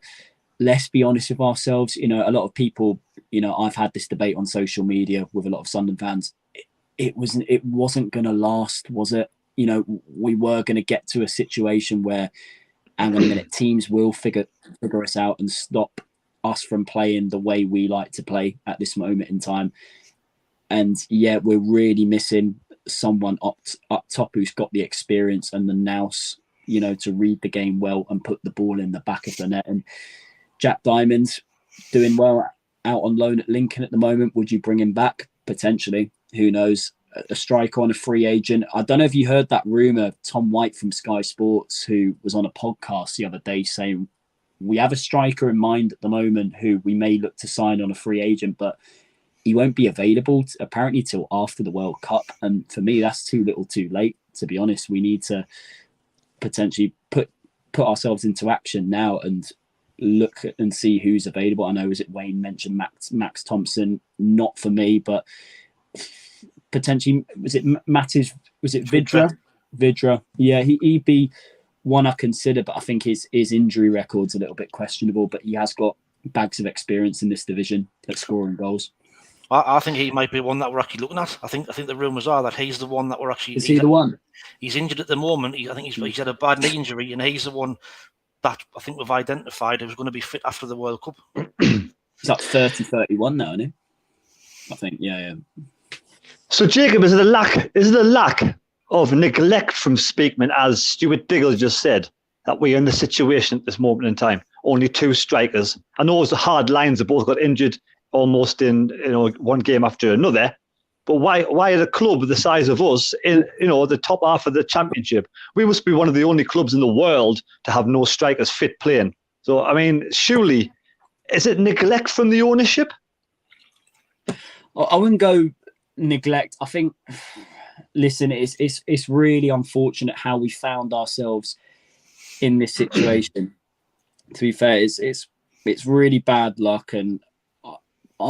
let's be honest with ourselves. A lot of people, I've had this debate on social media with a lot of Sunderland fans. It wasn't going to last, was it? We were going to get to a situation where, hang on a minute, teams will figure us out and stop us from playing the way we like to play at this moment in time. And yeah, we're really missing someone up top who's got the experience and the nous, to read the game well and put the ball in the back of the net. And Jack Diamond's doing well out on loan at Lincoln at the moment. Would you bring him back? Potentially. Who knows? A striker on a free agent. I don't know if you heard that rumour, Tom White from Sky Sports, who was on a podcast the other day saying, we have a striker in mind at the moment who we may look to sign on a free agent, but he won't be available apparently till after the World Cup. And for me, that's too little too late, to be honest. We need to potentially put ourselves into action now and look and see who's available. I know, was it Wayne mentioned Max Thompson? Not for me, but potentially, was it Vidra? Vidra. Yeah, he'd be one I consider, but I think his injury record's a little bit questionable, but he has got bags of experience in this division at scoring goals. I think he might be one that we're actually looking at. I think the rumours are that he's the one that we're actually... Is he the one? He's injured at the moment. I think he's had a bad knee injury, and he's the one that I think we've identified who's going to be fit after the World Cup. He's up 30-31 now, isn't he? I think, yeah. So, Jacob, is it a lack of neglect from Speakman, as Stuart Diggle just said, that we're in the situation at this moment in time? Only 2 strikers. I know it's the hard lines have both got injured almost in one game after another. But why are the club the size of us in the top half of the championship? We must be one of the only clubs in the world to have no strikers fit playing. So I mean, surely, is it neglect from the ownership? I wouldn't go neglect. I think, listen, it's really unfortunate how we found ourselves in this situation. To be fair, it's really bad luck, and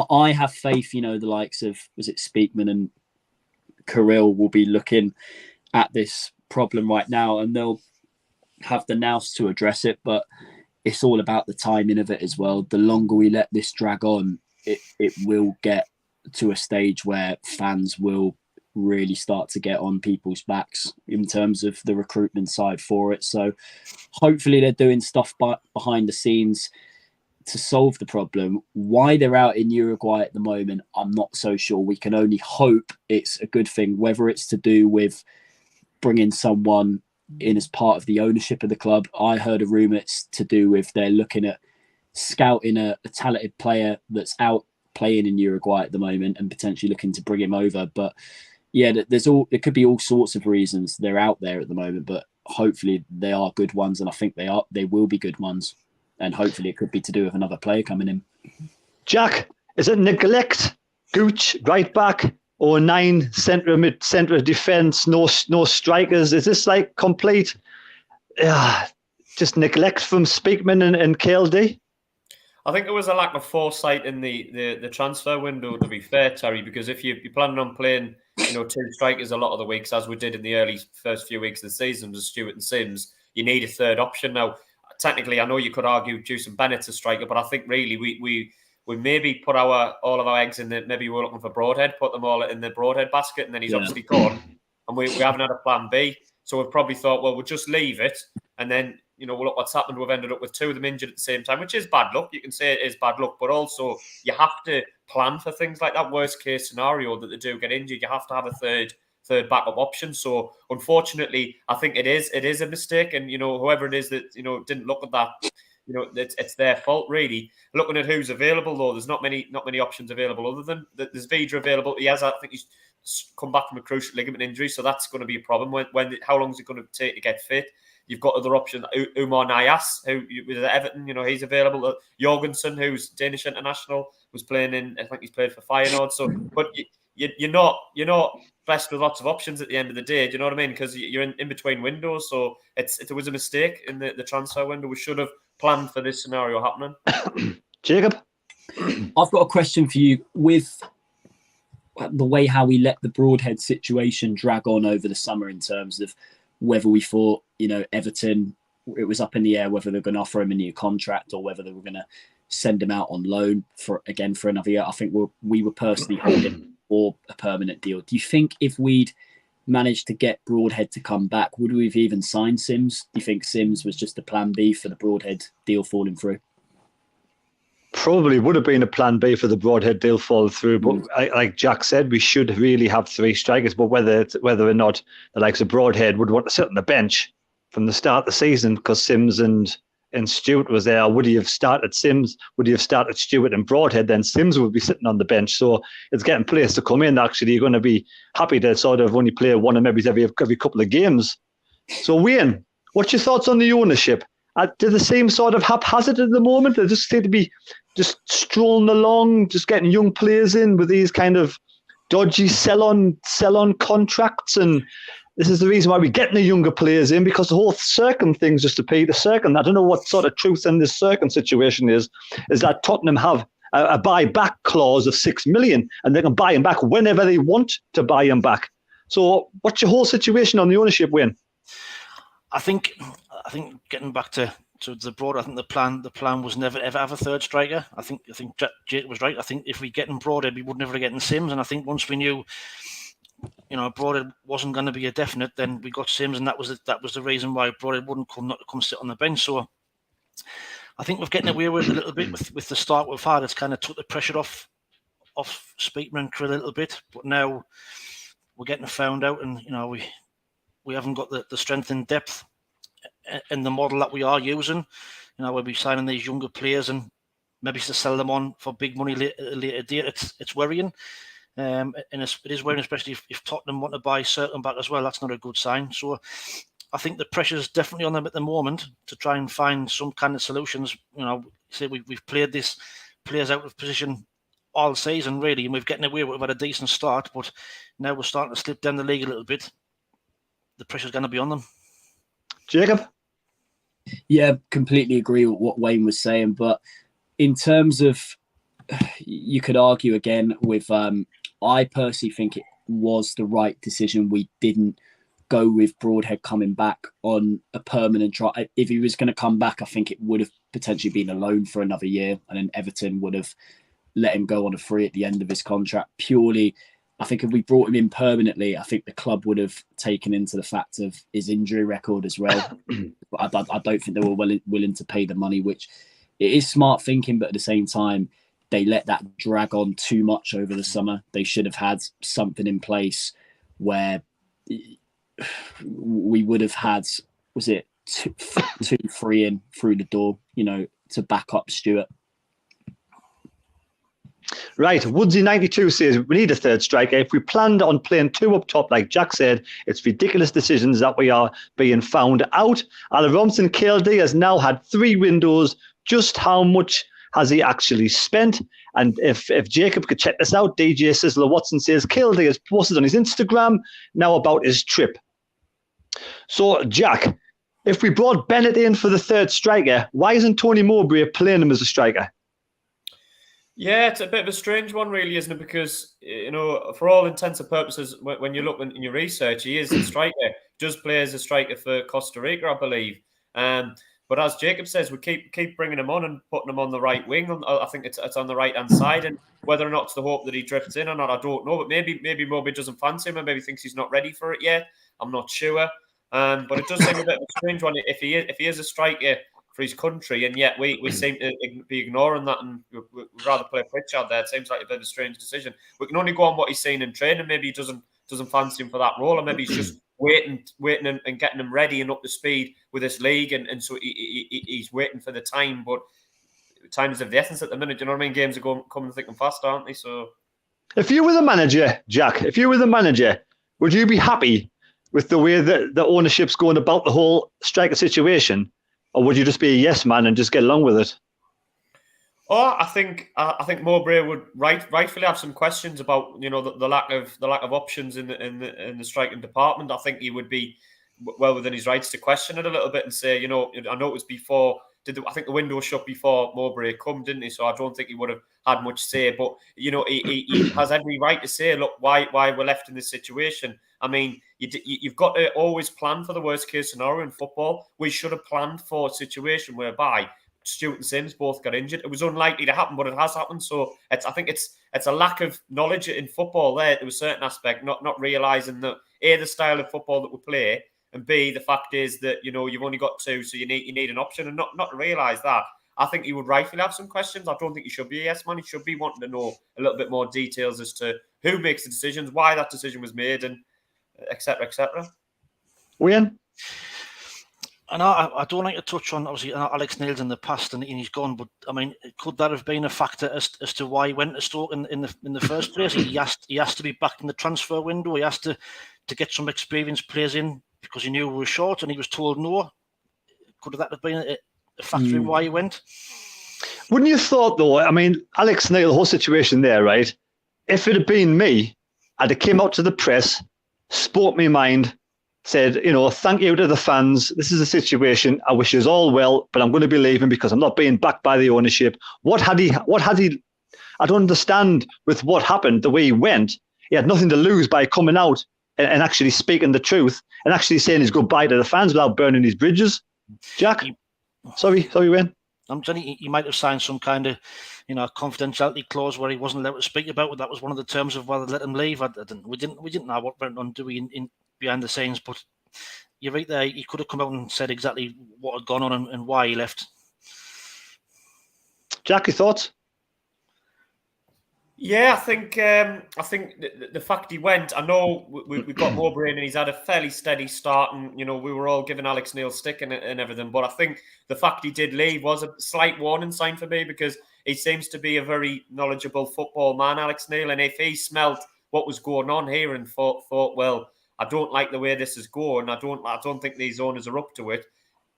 I have faith, the likes of, was it Speakman and Kirill will be looking at this problem right now, and they'll have the nous to address it, but it's all about the timing of it as well. The longer we let this drag on, it will get to a stage where fans will really start to get on people's backs in terms of the recruitment side for it. So hopefully they're doing stuff behind the scenes to solve the problem. Why they're out in Uruguay at the moment, I'm not so sure. We can only hope it's a good thing, whether it's to do with bringing someone in as part of the ownership of the club. I heard a rumour it's to do with they're looking at scouting a talented player that's out playing in Uruguay at the moment and potentially looking to bring him over. But yeah, there could be all sorts of reasons they're out there at the moment, but hopefully they are good ones, and I think they will be good ones. And hopefully it could be to do with another player coming in. Jack, is it neglect? Gooch, right back, or 9 centre of defence, no strikers? Is this like complete just neglect from Speakman and KLD? I think there was a lack of foresight in the transfer window, to be fair, Terry, because if you're planning on playing 2 strikers a lot of the weeks, as we did in the early first few weeks of the season with Stewart and Sims, you need a third option. Now, technically, I know you could argue Juice and Bennett's a striker, but I think really we maybe put all of our eggs in the, maybe we're looking for Broadhead, put them all in the Broadhead basket, and then he's obviously gone, and we haven't had a plan B. So we've probably thought, well, we'll just leave it, and then, look what's happened. We've ended up with 2 of them injured at the same time, which is bad luck. You can say it is bad luck, but also you have to plan for things like that worst case scenario that they do get injured. You have to have a third backup option. So unfortunately, I think it is a mistake, and whoever it is that didn't look at that, it's their fault really. Looking at who's available though, there's not many options available other than there's Vidra available. I think he's come back from a cruciate ligament injury, so that's going to be a problem. How long is it going to take to get fit? You've got other options. Umar Nayas, who with Everton, he's available. Jorgensen, who's Danish international, was playing in. I think he's played for Feyenoord. So, but you're not blessed with lots of options at the end of the day. Do you know what I mean? Because you're in between windows. So it was a mistake in the transfer window. We should have planned for this scenario happening. Jacob, I've got a question for you. With the way how we let the Broadhead situation drag on over the summer, in terms of whether we thought, Everton, it was up in the air whether they're going to offer him a new contract or whether they were going to send him out on loan for another year. I think we were personally holding for a permanent deal. Do you think if we'd managed to get Broadhead to come back, would we have even signed Sims? Do you think Sims was just a plan B for the Broadhead deal falling through? Probably would have been a plan B for the Broadhead deal fall through, but like Jack said, we should really have 3 strikers. But whether or not the likes of Broadhead would want to sit on the bench from the start of the season because Sims and Stewart was there, would he have started Sims? Would he have started Stewart and Broadhead? Then Sims would be sitting on the bench. So it's getting players to come in. Actually, you're going to be happy to sort of only play one of maybe every couple of games. So Wayne, what's your thoughts on the ownership? Do they seem sort of haphazard at the moment? They just seem to be just strolling along, just getting young players in with these kind of dodgy sell-on contracts. And this is the reason why we're getting the younger players in, because the whole Cirkin thing's just to pay the Cirkin. I don't know what sort of truth in this Cirkin situation is that Tottenham have a buy-back clause of 6 million and they can buy him back whenever they want to buy him back. So what's your whole situation on the ownership, Wayne? I think getting back to the broad, I think the plan was never ever have a third striker. I think Jake was right. I think if we get in Broadhead, we would never get in Sims. And I think once we knew, Broadhead wasn't going to be a definite, then we got Sims, and that was the reason why Broadhead wouldn't come sit on the bench. So I think we're getting away with it a little bit with the start we've had. It's kind of took the pressure off Speakman and Krill a little bit, but now we're getting found out, and we haven't got the strength and depth in the model that we are using. We'll be signing these younger players and maybe to sell them on for big money later date. It's worrying, and it is worrying, especially if Tottenham want to buy Cirkin back as well. That's not a good sign. So I think the pressure is definitely on them at the moment to try and find some kind of solutions. Say we've played these players out of position all season really, and we've getting away with. We've had a decent start, but now we're starting to slip down the league a little bit. The pressure's going to be on them. Jacob? Yeah, completely agree with what Wayne was saying. But in terms of, you could argue again with, I personally think it was the right decision. We didn't go with Broadhead coming back on a permanent trial. If he was going to come back, I think it would have potentially been a loan for another year, and then Everton would have let him go on a free at the end of his contract. Purely, I think if we brought him in permanently, I think the club would have taken into the fact of his injury record as well. But I don't think they were willing to pay the money, which it is smart thinking, but at the same time, they let that drag on too much over the summer. They should have had something in place where we would have had, was it 2-3 in through the door, to back up Stewart. Right, Woodsy92 says we need a third striker. If we planned on playing 2 up top, like Jack said, it's ridiculous decisions that we are being found out. Alan Robinson KLD has now had 3 windows. Just how much has he actually spent? And if Jacob could check this out, DJ Sizzler Watson says KLD has posted on his Instagram now about his trip. So, Jack, if we brought Bennett in for the third striker, why isn't Tony Mowbray playing him as a striker? Yeah, it's a bit of a strange one, really, isn't it? Because, for all intents and purposes, when you look in your research, he is a striker. Does play as a striker for Costa Rica, I believe. But as Jacob says, we keep bringing him on and putting him on the right wing. I think it's on the right-hand side. And whether or not it's the hope that he drifts in or not, I don't know. But maybe Mowbray doesn't fancy him and maybe thinks he's not ready for it yet. I'm not sure. But it does seem a bit of a strange one if he is a striker for his country, and yet we seem to be ignoring that, and we'd rather play Pritchard there. It seems like a bit of a strange decision. We can only go on what he's seen in training. Maybe he doesn't fancy him for that role, or maybe he's just waiting and getting him ready and up to speed with this league, and so he's waiting for the time. But time is of the essence at the minute. Do you know what I mean? Games are coming thick and fast, aren't they? So, if you were the manager, Jack, would you be happy with the way that the ownership's going about the whole striker situation? Or would you just be a yes man and just get along with it? Oh, I think Mowbray would rightfully have some questions about the lack of options in the striking department. I think he would be well within his rights to question it a little bit and say, I know it was before. I think the window was shut before Mowbray come, didn't he? So I don't think he would have had much say. But he has every right to say, look, why we're left in this situation. I mean, you've got to always plan for the worst case scenario in football. We should have planned for a situation whereby Stewart and Sims both got injured. It was unlikely to happen, but it has happened. So I think it's a lack of knowledge in football there to a certain aspect, not realising that A, the style of football that we play, and B, the fact is that you've only got 2, so you need an option, and not realise that. I think he would rightfully have some questions. I don't think he should be a yes man. He should be wanting to know a little bit more details as to who makes the decisions, why that decision was made, and etc. etc. Wayne? And I don't like to touch on, obviously, Alex Neil's in the past and he's gone, but I mean, could that have been a factor as to why he went to Stoke in the first place? He asked to be back in the transfer window. He asked to get some experienced players in because he knew we were short and he was told no. Could that have been a factor in why he went? Wouldn't you thought, though, I mean, Alex Neil, the whole situation there, right? If it had been me, I'd have came out to the press, spoke my mind, said, thank you to the fans. This is a situation. I wish you all well, but I'm going to be leaving because I'm not being backed by the ownership. What had he? I don't understand with what happened, the way he went. He had nothing to lose by coming out and actually speaking the truth and actually saying his goodbye to the fans without burning his bridges. Jack? Sorry, Wayne. I'm telling you, he might have signed some kind of, confidentiality clause where he wasn't allowed to speak about it. That was one of the terms of whether they let him leave. We didn't know what went on, do we, in behind the scenes? But you're right there. He could have come out and said exactly what had gone on and why he left. Jack, your thoughts? Yeah, I think the fact he went, I know we've got Mowbray and he's had a fairly steady start, and we were all giving Alex Neil stick and everything, but I think the fact he did leave was a slight warning sign for me, because he seems to be a very knowledgeable football man, Alex Neil, and if he smelt what was going on here and thought, well, I don't like the way this is going, I don't think these owners are up to it.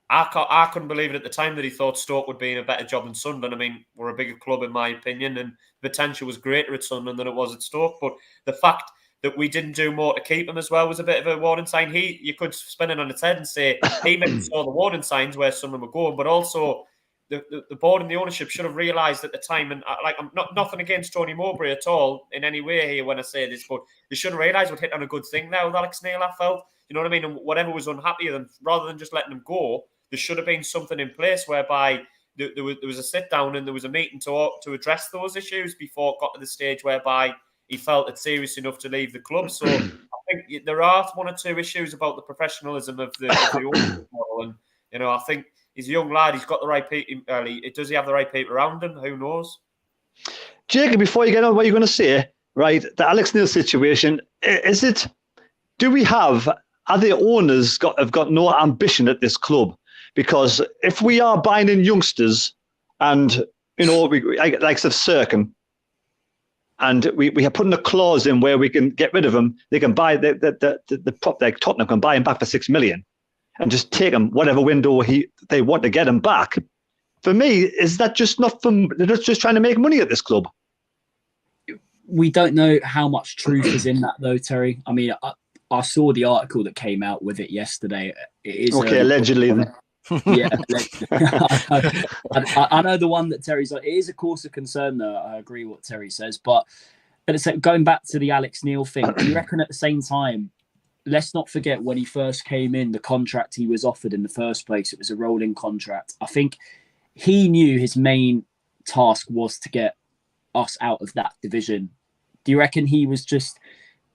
I couldn't believe it at the time that he thought Stoke would be in a better job than Sunderland. I mean, we're a bigger club in my opinion, and the potential was greater at Sunderland than it was at Stoke. But the fact that we didn't do more to keep him as well was a bit of a warning sign. You could spin it on its head and say he maybe saw the warning signs where Sunderland were going, but also the board and the ownership should have realised at the time, and I'm nothing against Tony Mowbray at all in any way here when I say this, but they should have realised we'd hit on a good thing now with Alex Neil, I felt. You know what I mean? And whatever was unhappy with him, rather than just letting him go, there should have been something in place whereby there was a sit down and there was a meeting to address those issues before it got to the stage whereby he felt it serious enough to leave the club. So I think there are one or two issues about the professionalism of the ownership model, and I think he's a young lad. He's got the right people. Does he have the right people around him? Who knows? Jacob, before you get on what you're going to say, right? The Alex Neil situation, is it? Do we have? Are the owners have got no ambition at this club? Because if we are buying in youngsters, and like Cirkin, and we are putting a clause in where we can get rid of them, they can buy the prop, like Tottenham can buy him back for $6 million, and just take him whatever window they want to get him back. For me, is that just not from? They're just trying to make money at this club. We don't know how much truth is in that, though, Terry. I mean, I saw the article that came out with it yesterday. It is okay, allegedly. Yeah, I know the one that Terry's like. It is a cause of concern, though. I agree with what Terry says, but going back to the Alex Neil thing, do you reckon at the same time, let's not forget when he first came in, the contract he was offered in the first place, it was a rolling contract. I think he knew his main task was to get us out of that division. Do you reckon he was just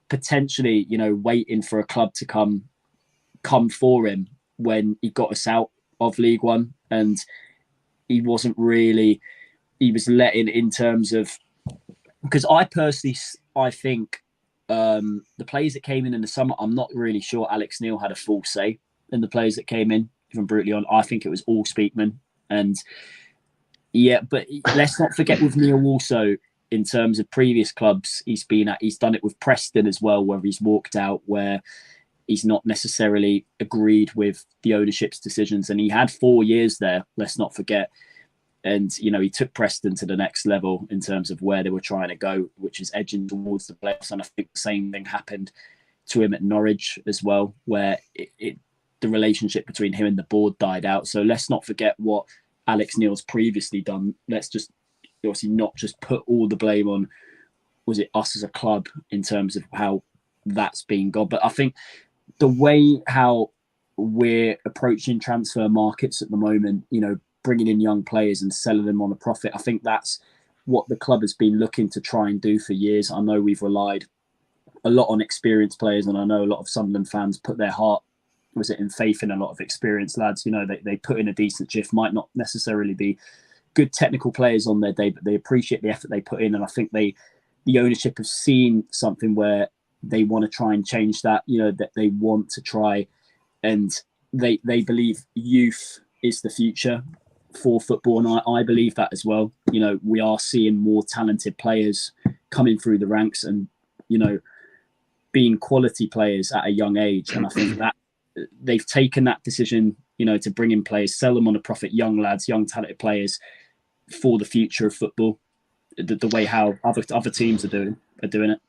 potentially, waiting for a club to come for him when he got us out of League One, and he was letting in terms of, because I think the players that came in the summer, I'm not really sure Alex Neil had a full say in the players that came in, if I'm brutally honest. I think it was all Speakman, and yeah, but let's not forget with Neil also, in terms of previous clubs he's been at, he's done it with Preston as well, where he's walked out, where he's not necessarily agreed with the ownership's decisions. And he had 4 years there, let's not forget. And, he took Preston to the next level in terms of where they were trying to go, which is edging towards the playoffs. And I think the same thing happened to him at Norwich as well, where the relationship between him and the board died out. So let's not forget what Alex Neil's previously done. Let's just obviously not just put all the blame on, was it us as a club, in terms of how that's been gone. But I think the way how we're approaching transfer markets at the moment, bringing in young players and selling them on a profit, I think that's what the club has been looking to try and do for years. I know we've relied a lot on experienced players, and I know a lot of Sunderland fans put their heart, and faith in a lot of experienced lads. They put in a decent shift, might not necessarily be good technical players on their day, but they appreciate the effort they put in. And I think the ownership have seen something where they want to try and change that, that they want to try, and they believe youth is the future for football. And I believe that as well. We are seeing more talented players coming through the ranks and, being quality players at a young age. And I think that they've taken that decision, to bring in players, sell them on a profit, young lads, young talented players for the future of football, the way how other teams are doing it.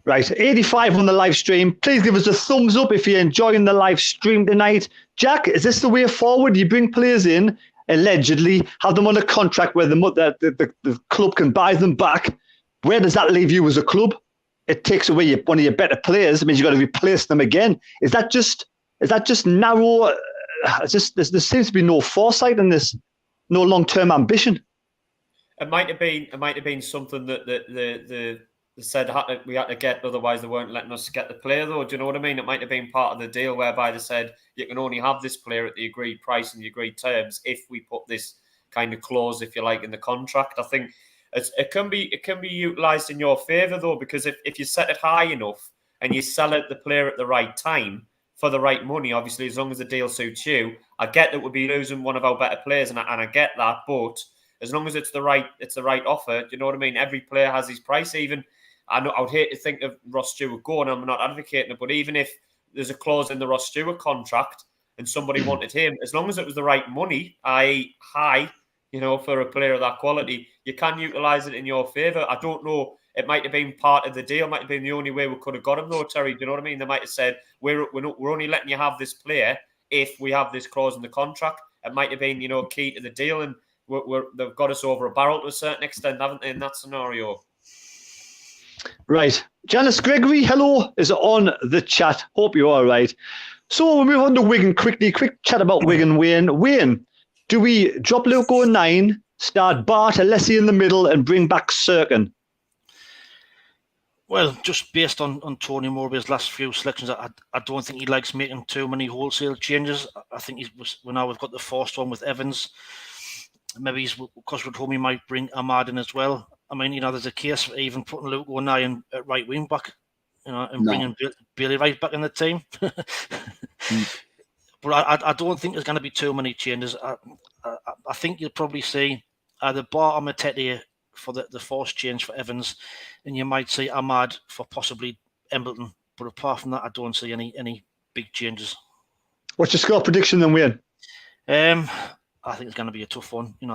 Right, 85 on the live stream. Please give us a thumbs up if you're enjoying the live stream tonight. Jack, is this the way forward? You bring players in, allegedly, have them on a contract where the club can buy them back. Where does that leave you as a club? It takes away one of your better players. It means you've got to replace them again. Is that just narrow? There seems to be no foresight in this, no long-term ambition. It might have been something that they said we had to get, otherwise they weren't letting us get the player, though. Do you know what I mean? It might have been part of the deal whereby they said you can only have this player at the agreed price and the agreed terms if we put this kind of clause, if you like, in the contract. I think it can be utilised in your favour, though, because if you set it high enough and you sell it the player at the right time for the right money, obviously, as long as the deal suits you, I get that we'll be losing one of our better players, and I get that, but as long as it's the right offer, do you know what I mean? Every player has his price. Even I would hate to think of Ross Stewart going. I'm not advocating it, but even if there's a clause in the Ross Stewart contract and somebody wanted him, as long as it was the right money, i.e. high, for a player of that quality, you can utilise it in your favour. I don't know. It might have been part of the deal. Might have been the only way we could have got him, though, Terry. Do you know what I mean? They might have said we're only letting you have this player if we have this clause in the contract. It might have been key to the deal, and they've got us over a barrel to a certain extent, haven't they, in that scenario? Right. Janice Gregory, hello, is on the chat. Hope you're all right. So we'll move on to Wigan quickly. Quick chat about Wigan. Wayne, do we drop Luko 9, start Bart, Alessi in the middle, and bring back Sirkin? Well, just based on Tony Morby's last few selections, I don't think he likes making too many wholesale changes. I think now we've got the forced one with Evans. Maybe because we're home, he might bring Ahmad in as well. I mean, there's a case for even putting Luke O'Neill at right wing back, and bringing Bailey Wright back in the team. But I don't think there's going to be too many changes. I think you'll probably see either Bart or Matete for the forced change for Evans, and you might see Ahmad for possibly Embleton. But apart from that, I don't see any big changes. What's your score prediction then, Wayne? I think it's going to be a tough one. We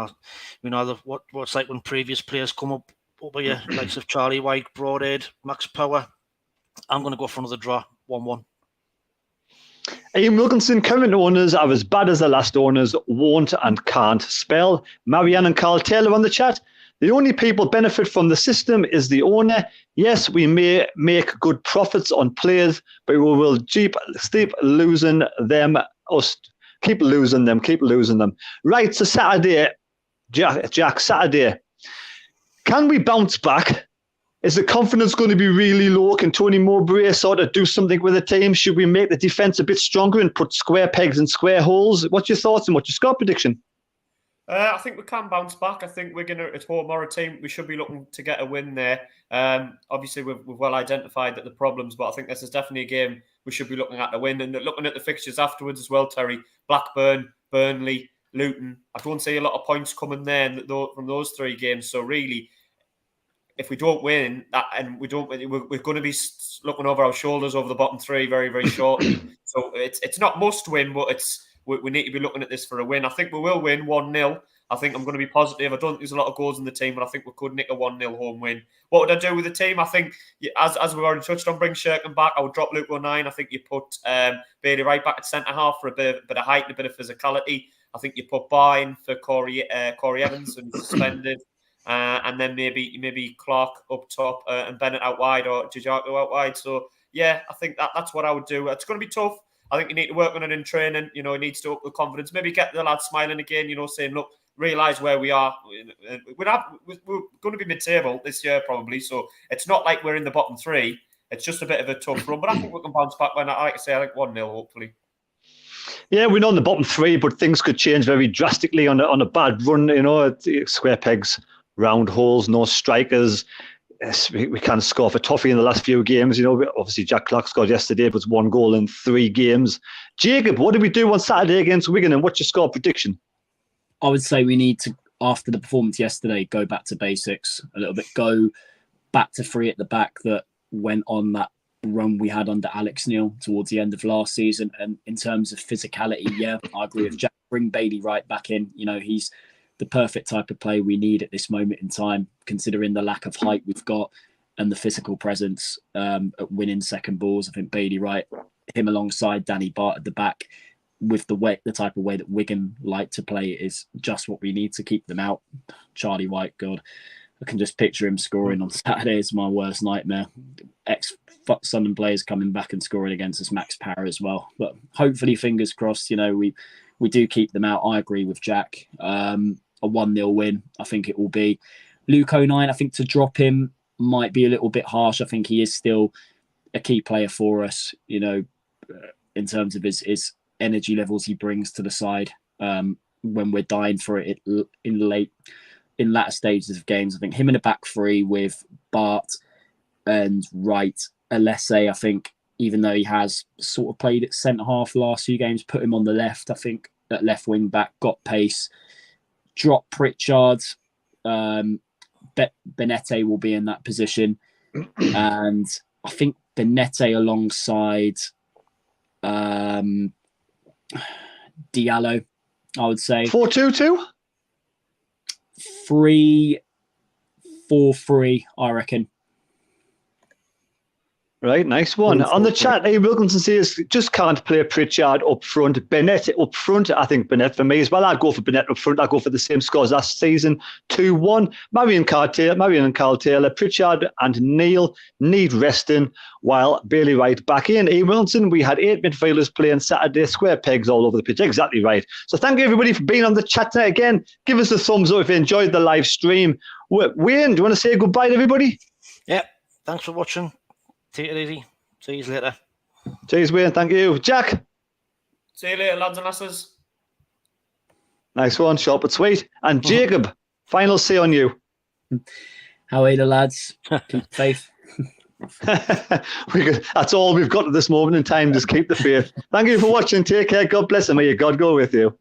know what's like when previous players come up here, likes of Charlie White, Broadhead, Max Power. I'm going to go for another draw, 1-1. Ian Wilkinson, current owners are as bad as the last owners, won't and can't spell. Marianne and Carl Taylor on the chat. The only people benefit from the system is the owner. Yes, we may make good profits on players, but we will keep losing them. Keep losing them. Right, so Saturday, Jack, Saturday. Can we bounce back? Is the confidence going to be really low? Can Tony Mowbray sort of do something with the team? Should we make the defence a bit stronger and put square pegs in square holes? What's your thoughts and what's your score prediction? I think we can bounce back. I think we're going to, at home, our team, we should be looking to get a win there. Obviously, we've well identified that the problems, but I think this is definitely a game we should be looking at to win. And looking at the fixtures afterwards as well, Terry, Blackburn, Burnley, Luton. I don't see a lot of points coming there from those three games. So really, if we don't win that, and we're going to be looking over our shoulders over the bottom three very, very shortly. So it's not must win, but we need to be looking at this for a win. I think we will win 1-0. I think I'm going to be positive. I don't think there's a lot of goals in the team, but I think we could nick a 1-0 home win. What would I do with the team? I think, as we've already touched on, bring Sherkin back. I would drop Luke O'Neill. I think you put Bailey right back at centre-half for a bit of height and a bit of physicality. I think you put Barr in for Corey Evans and suspended. And then maybe Clark up top and Bennett out wide or Gijaco out wide. So, yeah, I think that's what I would do. It's going to be tough. I think you need to work on it in training. He needs to up the confidence. Maybe get the lads smiling again, saying, look, realise where we are. We're going to be mid-table this year probably. So it's not like we're in the bottom three. It's just a bit of a tough run. But I think we can bounce back. Like I say, I think 1-0 hopefully. Yeah, we're not in the bottom three, but things could change very drastically on a bad run. Square pegs, round holes, no strikers. Yes, we can't score for Toffee in the last few games. Obviously Jack Clark scored yesterday, but it's 1 goal in 3 games. Jacob, what did we do on Saturday against Wigan, and what's your score prediction? I would say we need to, after the performance yesterday, go back to basics a little bit. Go back to 3 at the back that went on that run we had under Alex Neil towards the end of last season. And in terms of physicality, yeah, I agree with Jack. Bring Bailey Wright back in. He's the perfect type of play we need at this moment in time, considering the lack of height we've got and the physical presence at winning second balls. I think Bailey Wright, him alongside Danny Bart at the back, with the type of way that Wigan like to play, is just what we need to keep them out. Charlie White, God, I can just picture him scoring on Saturday. It's my worst nightmare. Sunderland players coming back and scoring against us, Max Parra as well. But hopefully, fingers crossed, we do keep them out. I agree with Jack. A 1-0 win, I think it will be. Luke O'Nien, I think to drop him might be a little bit harsh. I think he is still a key player for us, in terms of his energy levels he brings to the side when we're dying for it in latter stages of games. I think him in a back 3 with Bart and Wright, Alese, I think, even though he has sort of played at centre-half the last few games, put him on the left, I think, at left wing back, got pace. Drop Pritchard. Benete will be in that position. And I think Benete alongside Diallo, I would say. 4-2-2? 3-4-3, I reckon. Right, nice one. On the chat, Wilkinson says, just can't play Pritchard up front. Bennett up front. I think Bennett for me as well. I'd go for Bennett up front. I'd go for the same scores last season. 2-1. Marion and Carl Taylor, Pritchard and Neil need resting, while Bailey Wright back in. Wilkinson, we had 8 midfielders playing Saturday, square pegs all over the pitch. Exactly right. So thank you everybody for being on the chat tonight. Again, give us a thumbs up if you enjoyed the live stream. Wayne, do you want to say goodbye to everybody? Yeah, thanks for watching. Take it easy. See you later. Cheers, Wayne. Thank you. Jack. See you later, lads and lasses. Nice one. Short but sweet. And Jacob, final say on you. How are you, lads? Keep faith. That's all we've got at this moment in time. Just keep the faith. Thank you for watching. Take care. God bless, and may your God go with you.